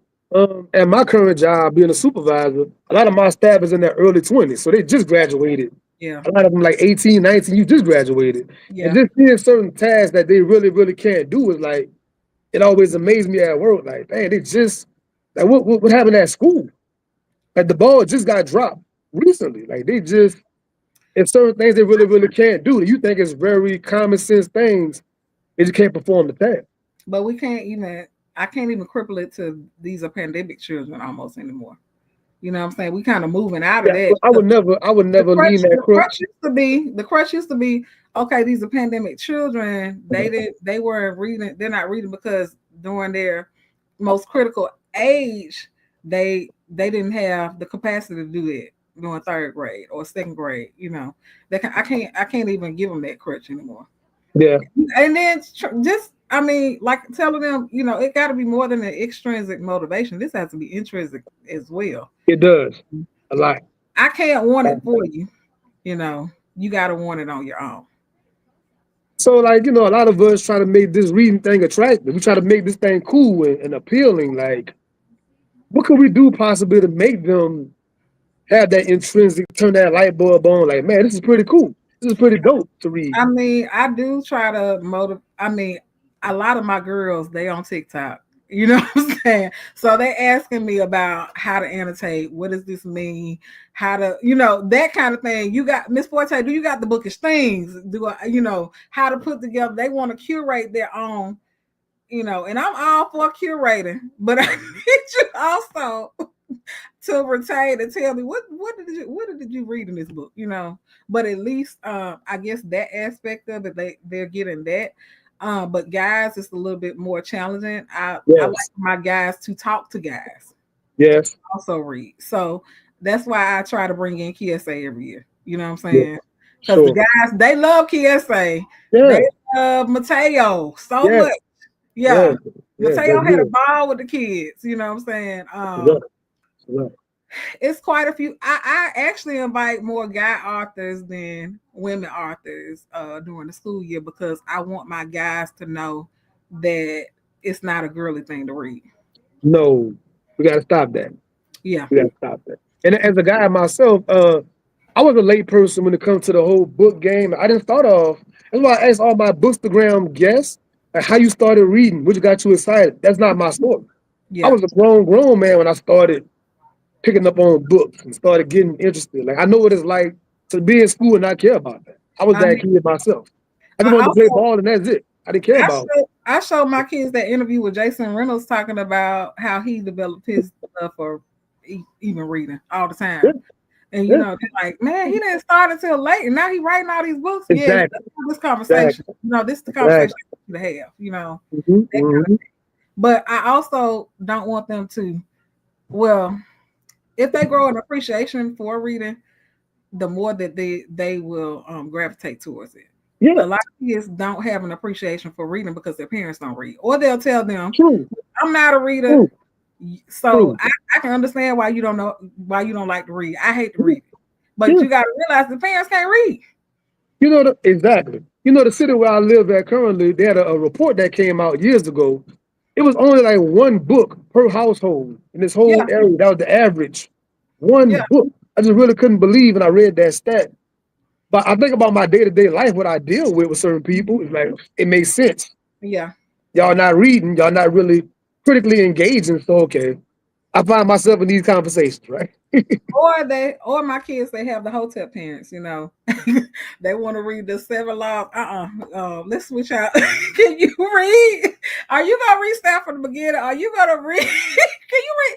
At my current job, being a supervisor, a lot of my staff is in their early 20s, so they just graduated. Yeah, A lot of them like 18, 19, you just graduated. And yeah. just seeing certain tasks that they really, really can't do is like, it always amazed me at work. Like, man, they just, like, what happened at school? Like, the ball just got dropped recently. Like, they just, it's certain things they really, really can't do. You think it's very common sense things, they just can't perform the task. But we can't even. I can't even cripple it to these are pandemic children almost anymore. You know what I'm saying? We kind of moving out of Yeah, that. I would The never crutch, lean that the crutch crutch. used to be okay. These are pandemic children. They weren't reading. They're not reading because during their most critical age, they didn't have the capacity to do it during third grade or second grade. I can't even give them that crutch anymore. Yeah, And then just I mean, like telling them, it got to be more than an extrinsic motivation. This has to be intrinsic as well. it does a lot. I can't want it for you. You know, you got to want it on your own. So, like, a lot of us try to make this reading thing attractive. We try to make this thing cool and appealing. Like, what could we do possibly to make them have that intrinsic, turn that light bulb on? Like, man, this is pretty cool. This is pretty dope to read. I mean, I do try to motivate. I mean, a lot of my girls, they on TikTok. You know what I'm saying? So they asking me about how to annotate. What does this mean? How to, that kind of thing. You got Miss Forte. Do you got the bookish things? Do I, how to put together? They want to curate their own. And I'm all for curating, but I need you also to retain and tell me what did you read in this book, but at least I guess that aspect of it they're getting that. But guys, it's a little bit more challenging. I like Yes, my guys to talk to guys yes, also read, so that's why I try to bring in KSA every year, you know what I'm yeah, saying, because the sure. guys, they love KSA. They Yeah, love Mateo so yes, much. yes, Yeah, yes, Mateo that's had a good. ball with the kids, you know what I'm saying. Yeah, yeah. It's quite a few. I actually invite more guy authors than women authors during the school year because I want my guys to know that it's not a girly thing to read. No, we got to stop that. Yeah. We got to stop that. And as a guy myself, I was a late person when it comes to the whole book game. I didn't start off. That's why I asked all my Bookstagram guests like, how you started reading, which got you excited. That's not my story. I Yeah. was a grown man when I started picking up on books and started getting interested. Like I know what it's like to be in school and not care about that. I was I that mean, kid myself. I just I wanted to play also ball and that's it. I didn't care about I showed my kids that interview with Jason Reynolds talking about how he developed his love for even reading all the time. it. And Yeah, they're like, man, he didn't start until late, and now he writing all these books. Yes, exactly, let's have this conversation. exactly, This is the conversation exactly. to have. Mm-hmm, That kind of mm-hmm. thing. But I also don't want them to. Well, if they grow an appreciation for reading, the more that they will gravitate towards it. Yeah, A lot of kids don't have an appreciation for reading because their parents don't read, or they'll tell them, true, "I'm not a reader." true, So true. I can understand why you don't know why you don't like to read. I hate to read, but Yeah, you got to realize the parents can't read. Exactly. The city where I live at currently, they had a report that came out years ago. It was only like one book per household in this whole Yeah, area. That was the average. One yeah, book. I just really couldn't believe when I read that stat. But I think about my day-to-day life, what I deal with certain people. It's like it makes sense. yeah. Y'all not reading, y'all not really critically engaging. So okay, I find myself in these conversations, right? Or my kids, they have the hotel parents, they want to read the seven laws. Let's switch out. Can you read? Are you gonna read stuff from the beginning? Are you gonna read? Can you read?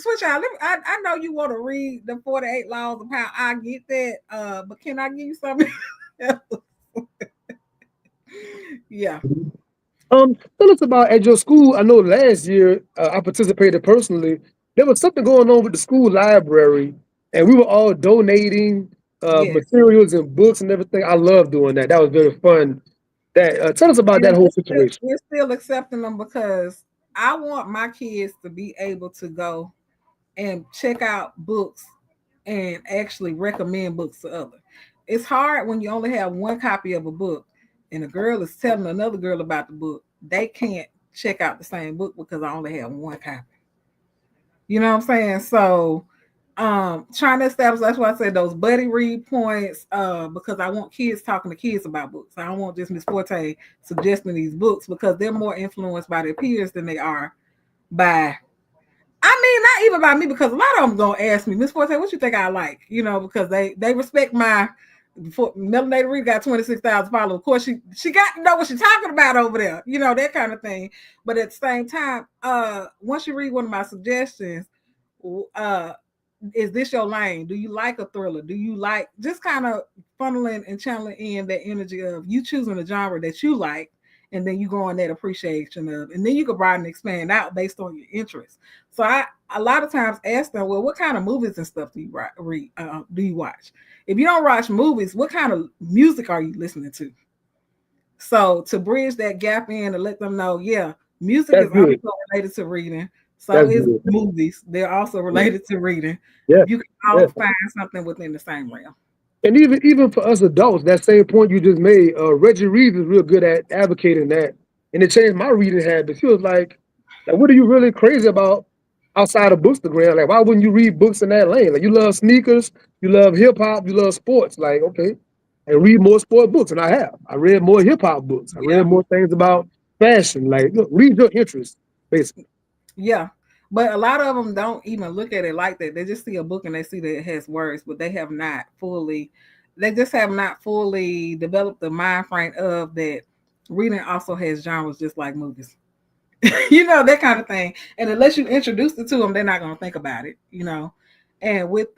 Switch out. I know you want to read the 48 laws of how I get that. But can I give you something? Yeah, Tell us about at your school. I know last year I participated personally. There was something going on with the school library, and we were all donating yes. materials and books and everything. I love doing that. That was very fun. That tell us about And that whole situation. we're still accepting them because I want my kids to be able to go and check out books and actually recommend books to others. It's hard when you only have one copy of a book and a girl is telling another girl about the book. They can't check out the same book because I only have one copy. You know what I'm saying? So trying to establish, that's why I said those buddy read points, because I want kids talking to kids about books. I don't want just Miss Forte suggesting these books because they're more influenced by their peers than they are by, I mean, not even by me, because a lot of them gonna ask me, Miss Forte, what you think I like? Because they respect my. Melanated Reed got 26,000 followers. Of course, she got to know what she's talking about over there. That kind of thing. But at the same time, once you read one of my suggestions, uh, is this your lane? Do you like a thriller? Do you like just kind of funneling and channeling in that energy of you choosing a genre that you like, and then you growing that appreciation of, and then you can broaden and expand out based on your interests. So I a lot of times ask them, well, what kind of movies and stuff do you read? Do you watch? If you don't watch movies, what kind of music are you listening to? So to bridge that gap in and let them know, yeah, music That's is also good. related to reading. So That's is good. movies. They're also related to reading. Yeah. You can Yeah. all find something within the same realm. And even for us adults, that same point you just made, Reggie Reeves is real good at advocating that, and it changed my reading habits. He was like, what are you really crazy about outside of Bookstagram? Like, why wouldn't you read books in that lane? Like, you love sneakers, you love hip hop, you love sports. Like, okay, and read more sport books, and I have. I read more hip hop books. I read Yeah. more things about fashion. Like, look, read your interests, basically. Yeah. But a lot of them don't even look at it like that. They just see a book and they see that it has words, but they just have not fully developed the mind frame of that reading also has genres just like movies. That kind of thing. And unless you introduce it to them, they're not going to think about it. And with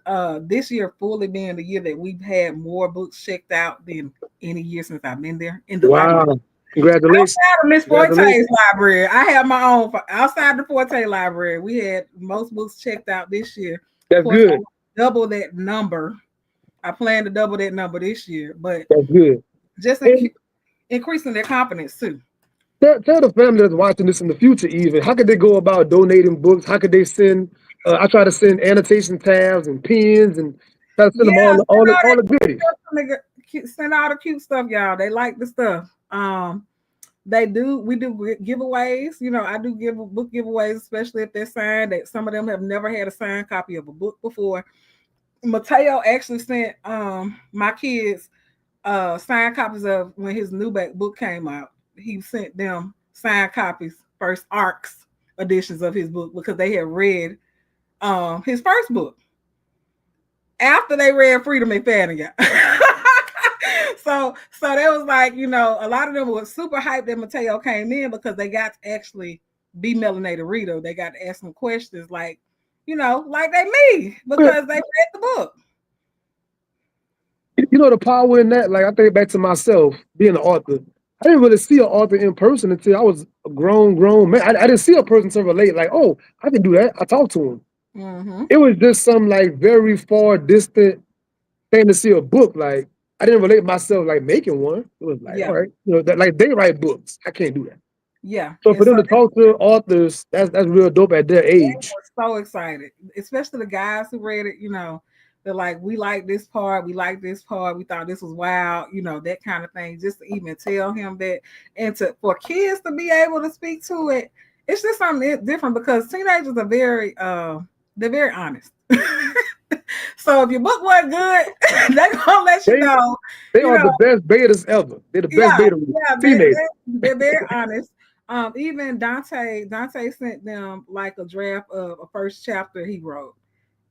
this year fully being the year that we've had more books checked out than any year since I've been there in the library. Wow! Congratulations! Outside of Miss Congratulations! Forte's library, I have my own. Outside the Forte library, we had most books checked out this year. Of That's course, I good. double that number. I plan to double that number this year, but That's good. just And increasing their confidence too. tell the family that's watching this in the future, even how could they go about donating books? How could they send? I try to send annotation tabs and pens and try to send Yeah, them all the goodies. send all the cute stuff, y'all. They like the stuff. We do giveaways. I do give book giveaways, especially if they're signed. That some of them have never had a signed copy of a book before. Mateo actually sent my kids signed copies of when his new book came out. He sent them signed copies, first ARCs editions of his book because they had read his first book after they read Freedom McFadden. So that was like, a lot of them were super hyped that Mateo came in because they got to actually be melanated reader. They got to ask some questions like they me But because they read the book. the power in that. Like I think back to myself being an author. I didn't really see an author in person until I was a grown man. I didn't see a person to relate. Like, oh, I can do that. I talked to him. Mm-hmm. It was just some like very far distant thing to see a book. Like I didn't relate myself like making one. It was like, Yeah, all right, that like they write books. I can't do that. yeah. So And for so them to talk to authors, that's real dope at their they age. were so excited, especially the guys who read it. They're like, we like this part, we like this part, we thought this was wild, that kind of thing. Just to even tell him that, and for kids to be able to speak to it, it's just something different because teenagers are they're very honest. So if your book wasn't good, they're gonna let you They know. they You are know, the best betas ever. They're the best yeah, beta yeah, teenagers. they're very honest. Even Dante sent them like a draft of a first chapter he wrote,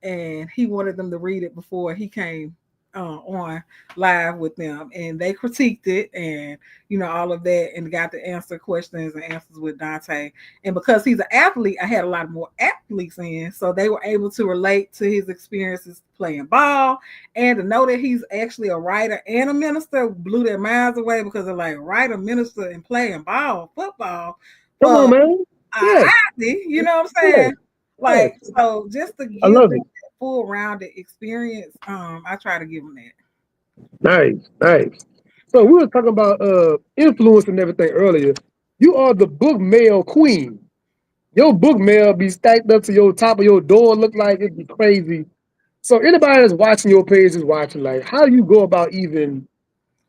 and he wanted them to read it before he came on live with them, and they critiqued it, and all of that, and got to answer questions and answers with Dante. And because he's an athlete, I had a lot more athletes in, so they were able to relate to his experiences playing ball, and to know that he's actually a writer and a minister blew their minds away, because they're like, writer, minister, and playing football Come on, for man. Yeah, you know what I'm yeah, saying? yeah. Like, so just to I give love them it. that full rounded experience, I try to give them that. Nice, nice. So we were talking about influence and everything earlier. You are the book mail queen. Your book mail be stacked up to your top of your door, look like it'd be crazy. So anybody that's watching your page is watching, like, how do you go about even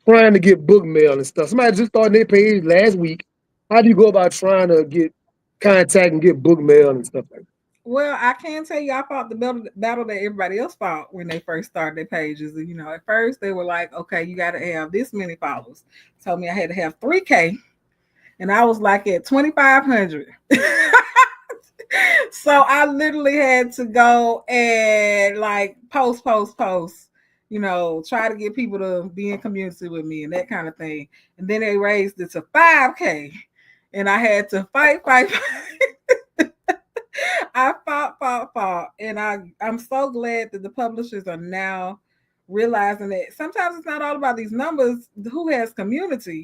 trying to get book mail and stuff? Somebody just started their page last week. How do you go about trying to get contact and get book mail and stuff like that? Well, I can tell you, I fought the battle that everybody else fought when they first started their pages. And, at first they were like, okay, you got to have this many followers. Told me I had to have 3K, and I was like at 2,500. So I literally had to go and like post, try to get people to be in community with me and that kind of thing. And then they raised it to 5K, and I had to fight. I fought, and I'm so glad that the publishers are now realizing that sometimes it's not all about these numbers. Who has community?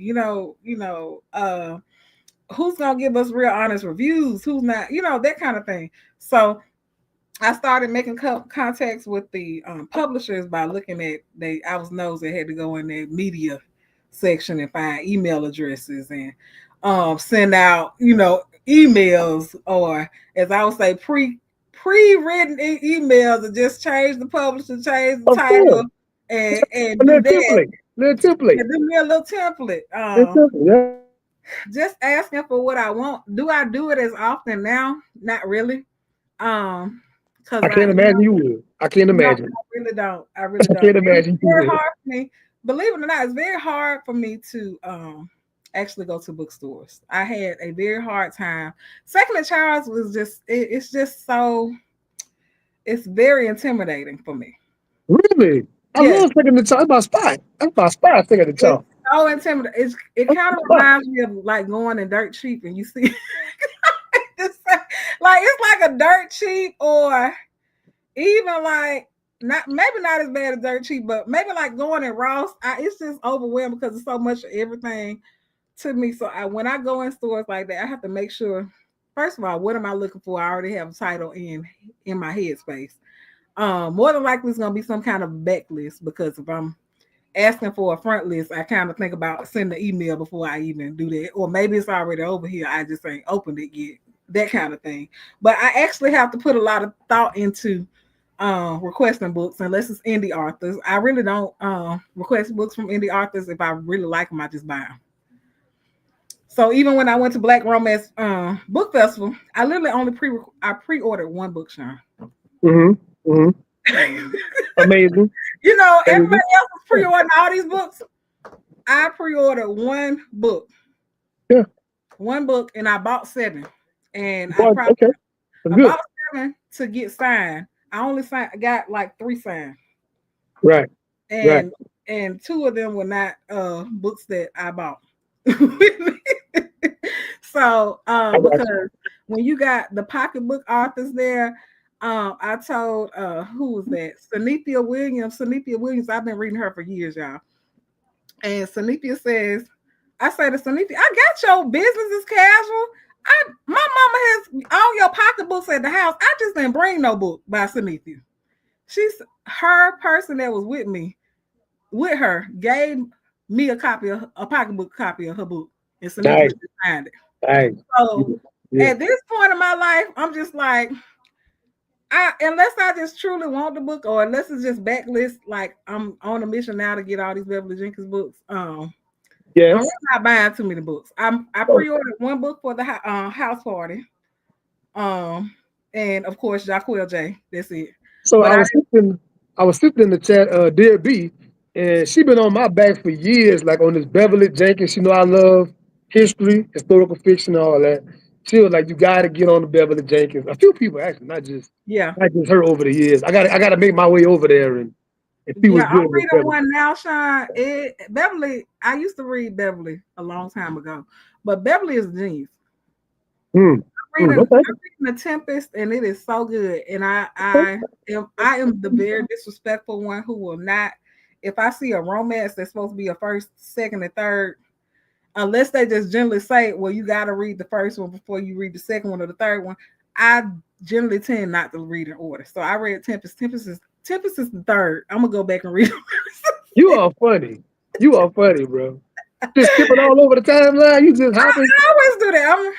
Who's gonna give us real honest reviews? Who's not? That kind of thing. So I started making contacts with the publishers by looking at I was nosy, had to go in their media section and find email addresses and send out emails, or as I would say, pre-written emails, and just change the publisher, change the Of course, title, and a do little that. template, little template, And do me a little template. little template. Yeah. Just asking for what I want. Do I do it as often now? Not really. Because I can't imagine you would. I can't no, I imagine. really don't. I really I don't. can't It's imagine you very would. hard for me. Believe it or not, it's very hard for me to actually go to bookstores. I had a very hard time. Second and Charles was it's just so, it's very intimidating for me. Really? I Yes, love taking the time. That's my spot. That's my spot. Taking the it's time. so intimidating. It That's kind my of spot. reminds me of like going in dirt cheap and you see like it's like a dirt cheap, or even like not, maybe not as bad as dirt cheap, but maybe like going in Ross. It's just overwhelming because it's so much of everything to me. So when I go in stores like that, I have to make sure. First of all, what am I looking for? I already have a title in my headspace. More than likely, it's gonna be some kind of backlist, because if I'm asking for a front list, I kind of think about sending an email before I even do that, or maybe it's already over here. I just ain't opened it yet. That kind of thing. But I actually have to put a lot of thought into requesting books, unless it's indie authors. I really don't request books from indie authors. If I really like them, I just buy them. So even when I went to Black Romance Book Festival, I literally only pre-ordered one book, Sean. Mm-hmm. Mm-hmm. Amazing. Everybody Amazing. else was pre-ordering all these books. I pre-ordered Yeah. one book, and I bought seven, and Well, okay. That's I good. bought seven to get signed. I only got like three signed, Right. Right. and two of them were not books that I bought. So I got you. because when you got the pocketbook authors there, I told who was that? Sanithia Williams. Sanithia Williams, I've been reading her for years, y'all. And Sanithia says, I say to Sanithia, I got your business is casual. My mama has all your pocketbooks at the house. I just didn't bring no book by Sanithia. She's her person that was with her gave me a pocketbook copy of her book, and Sanithia Nice. just signed it. Nice. So Yeah. at this point in my life, I'm just like, Unless I just truly want the book, or unless it's just backlist, like I'm on a mission now to get all these Beverly Jenkins books. I'm really Yes. not buying too many books. I So, pre-ordered one book for the house party, um, and of course Jaquel J. That's it. so But I was sitting in the chat, Dear B, and she been on my back for years, like on this Beverly Jenkins. You know, I love history, historical fiction, all that. She was like, you got to get on the Beverly Jenkins. A few people actually, yeah, not just her over the years. I got to make my way over there and see yeah, what's good I'm with reading Beverly. one now, Sean. Beverly. I used to read Beverly a long time ago, but Beverly is a genius. Hmm. Okay. I'm reading The Tempest, and it is so good. And I am the very disrespectful one who will not, if I see a romance that's supposed to be a first, second, and third, unless they just generally say, well, you got to read the first one before you read the second one or the third one. I generally tend not to read in order. So I read Tempest. Tempest is the third. I'm gonna go back and read You it. are funny. You are funny, bro. Just skipping all over the timeline. You just hopping. I always do that.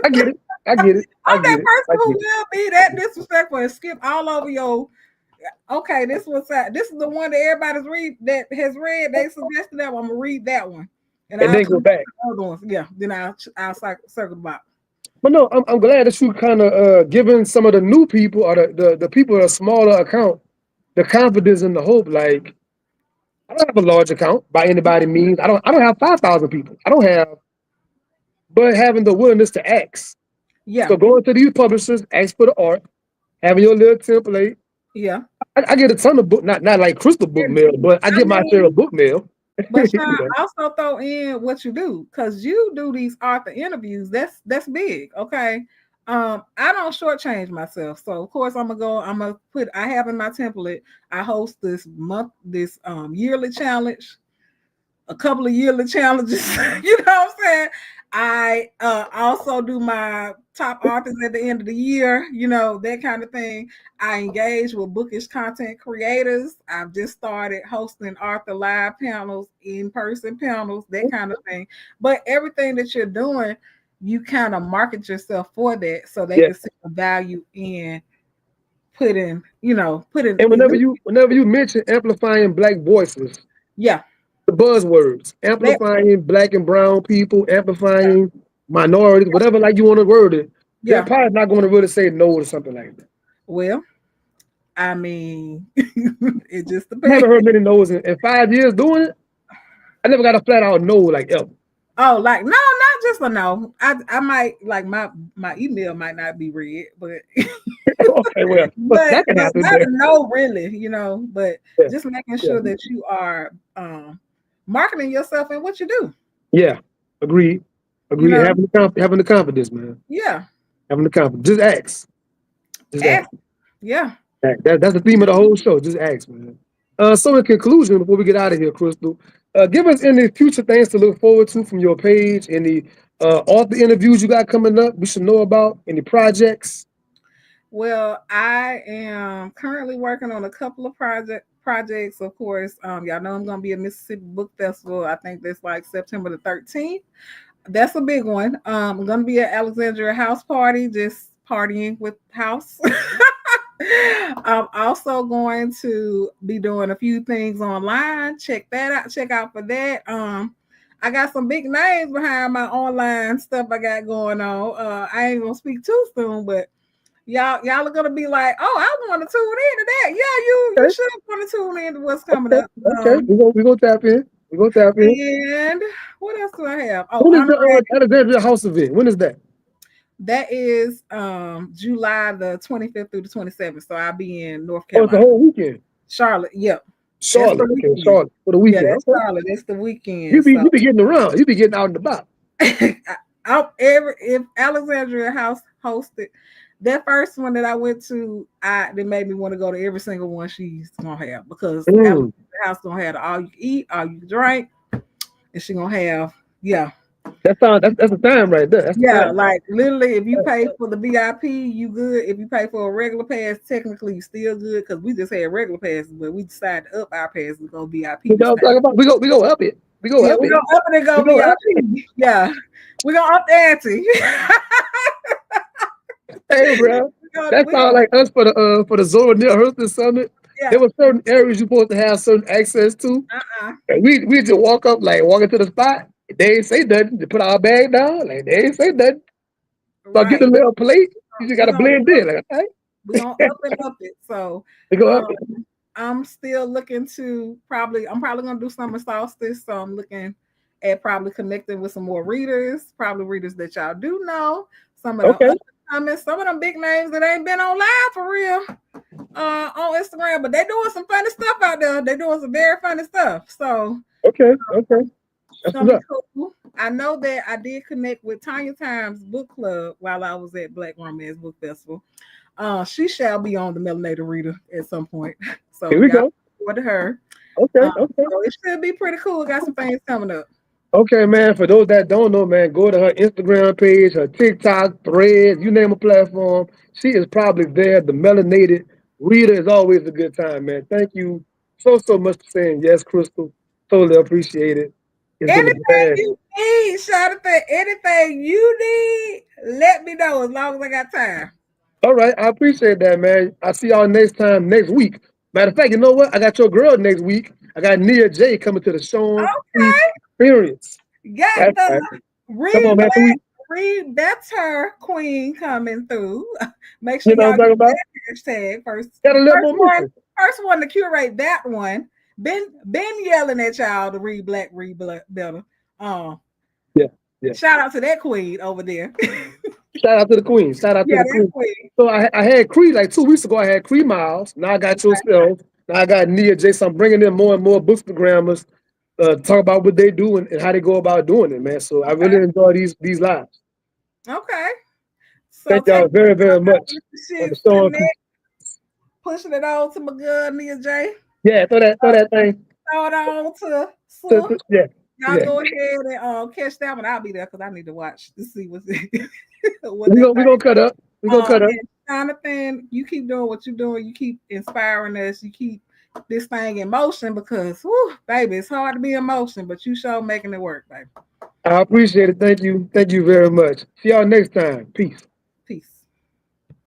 I get it. I get it. I I'm that get it. person I who get it. will be that disrespectful and skip all over your. Okay, this is the one that everybody's read that has read. They suggested that one. I'm gonna read that one, and And I'll then go come back back. to the other ones. Yeah, then I'll circle back. But no, I'm glad that you kind of giving some of the new people or the people with a smaller account the confidence and the hope. Like I don't have a large account by anybody means. I don't have 5,000 people. I don't have, but having the willingness to ask. Yeah, So going to these publishers, ask for the art, having your little template. yeah. I get a ton of book, not like crystal book And mail, but I I get my share mean, of book mail. but You Sean, know. also throw in what you do because you do these author interviews. That's big. Okay. I don't shortchange myself. So of course I'm gonna put I have in my template, I host this yearly challenge, a couple of yearly challenges. You know what I'm saying? I also do my top authors at the end of the year, that kind of thing. I engage with bookish content creators. I've just started hosting author live panels, in-person panels, that kind of thing. But everything that you're doing, you kind of market yourself for that so they Yeah. can see the value in putting And at least, whenever you mention amplifying black voices, yeah, the buzzwords, that, amplifying black and brown people, amplifying minorities, whatever like you want to word it, they're yeah. probably not going to really say no to something like that. Well, I mean, it just I depends. haven't heard many no's in 5 years doing it. I never got a flat out no like ever. Oh, like no, not just a no. I might like my email might not be read, but Okay, well, but but that can but happen not there. a no really, but Yeah, just making yeah, sure that you are marketing yourself and what you do. yeah. Agreed. You Agreed. know, Having the confidence, man. yeah, Having the confidence. Just ask. Just ask. ask, yeah. That's the theme of the whole show. Just ask, man. So in conclusion, before we get out of here, Crystal, give us any future things to look forward to from your page, any author interviews you got coming up we should know about, any projects. Well, I am currently working on a couple of projects. Of course, y'all know I'm gonna be at Mississippi Book Festival. I think that's like September the 13th. That's a big one. I'm gonna be at Alexandria House Party, just partying with House. I'm also going to be doing a few things online. Check that out. Check out for that. I got some big names behind my online stuff I got going on. I ain't gonna speak too soon, but y'all are gonna be like, oh, I want to tune in to that. Yeah, you Okay, should want to tune in to what's coming okay, up. okay. We gonna tap in. We gonna tap in. And what else do I have? Oh, When is the honorary. Alexandria House event? When is that? That is July the 25th through the 27th. So I'll be in North Oh, it's the Carolina. whole weekend. Charlotte. Yep. That's the Charlotte. Okay, weekend. Charlotte for the Yeah, weekend. that's Okay. Charlotte. That's the You weekend. be So you be getting around. You be getting out and about. if Alexandria House hosted that first one that I went to, that made me want to go to every single one she's gonna have because Mm, Alexandria House gonna have the all you can eat, all you can drink, and she gonna have that's the time right there. That's the yeah, time. like literally, if you pay for the VIP, you good. If you pay for a regular pass, technically you still good because we just had regular passes, but we decided to up our pass and go VIP You this know what time. I'm talking about? We go up it. We go Yeah, up we're it. gonna up it and go We go up it. VIP. Yeah, we're gonna up the ante. Hey, bro. That's all like us for the Zora Neale Hurston Summit. Yeah. There were certain areas you're supposed to have certain access to. Uh-uh. And we just walk into the spot. They ain't say nothing. They put our bag down. Like they ain't say nothing. So I get the Right. little plate. You just We're gotta gonna blend in. Like, okay. we're gonna up and up it. So We go up. um I'm still looking to I'm probably gonna do summer solstice. So I'm looking at probably connecting with some more readers, probably readers that y'all do know. Some of the Okay. other comments, some of them big names that ain't been on live for real on Instagram, but they doing some funny stuff out there. They doing some very funny stuff. So Okay. Okay. it's That's gonna what's be up. cool. I know that I did connect with Tanya Times Book Club while I was at Black Romance Book Festival. She shall be on the Melanated Reader at some point. So Here we y'all go. look forward to her. Okay. Okay. So it should be pretty cool. Got some things coming up. Okay, man. For those that don't know, man, go to her Instagram page, her TikTok, Threads, you name a platform. She is probably there. The Melanated Reader is always a good time, man. Thank you so much for saying yes, Crystal. Totally appreciate it. It's been a Anything blast. you need, Jonathan, anything you need, let me know as long as I got time. All right, I appreciate that, man. I'll see y'all next time next week. Matter of fact, you know what? I got your girl next week. I got Nia J coming to the Sean P. Okay. Experience. Got That's the right. Come read on, man. black, read better queen coming through. Make sure You know what y'all I'm talking use about? that hashtag first. Got a little First more one, movement. first one to curate that one. Been yelling at y'all to read black, read better. Um, Yeah, yeah. shout out to that queen over there. Shout out to the queen. Shout out to Yeah, the that queen. queen. So I had Cree like 2 weeks ago. I had Cree Miles. Now I got yourself. Now I got Nia J. So I'm bringing in more and more bookstagrammers talk about what they do and how they go about doing it, man. So I really Okay. enjoy these lives. Okay. So Thank take y'all very much for the shit, Sean P. connect, pushing it on to my girl Nia J. Yeah, throw that thing. Throw it on to Sue. Yeah, Y'all yeah. go ahead and catch that one. I'll be there because I need to watch to see what's what that We thing. gonna cut up. We gonna cut up. And Jonathan, you keep doing what you're doing. You keep inspiring us. You keep this thing in motion because, whew, baby, it's hard to be in motion, but you sure making it work, baby. I appreciate it. Thank you. Thank you very much. See y'all next time. Peace. Peace.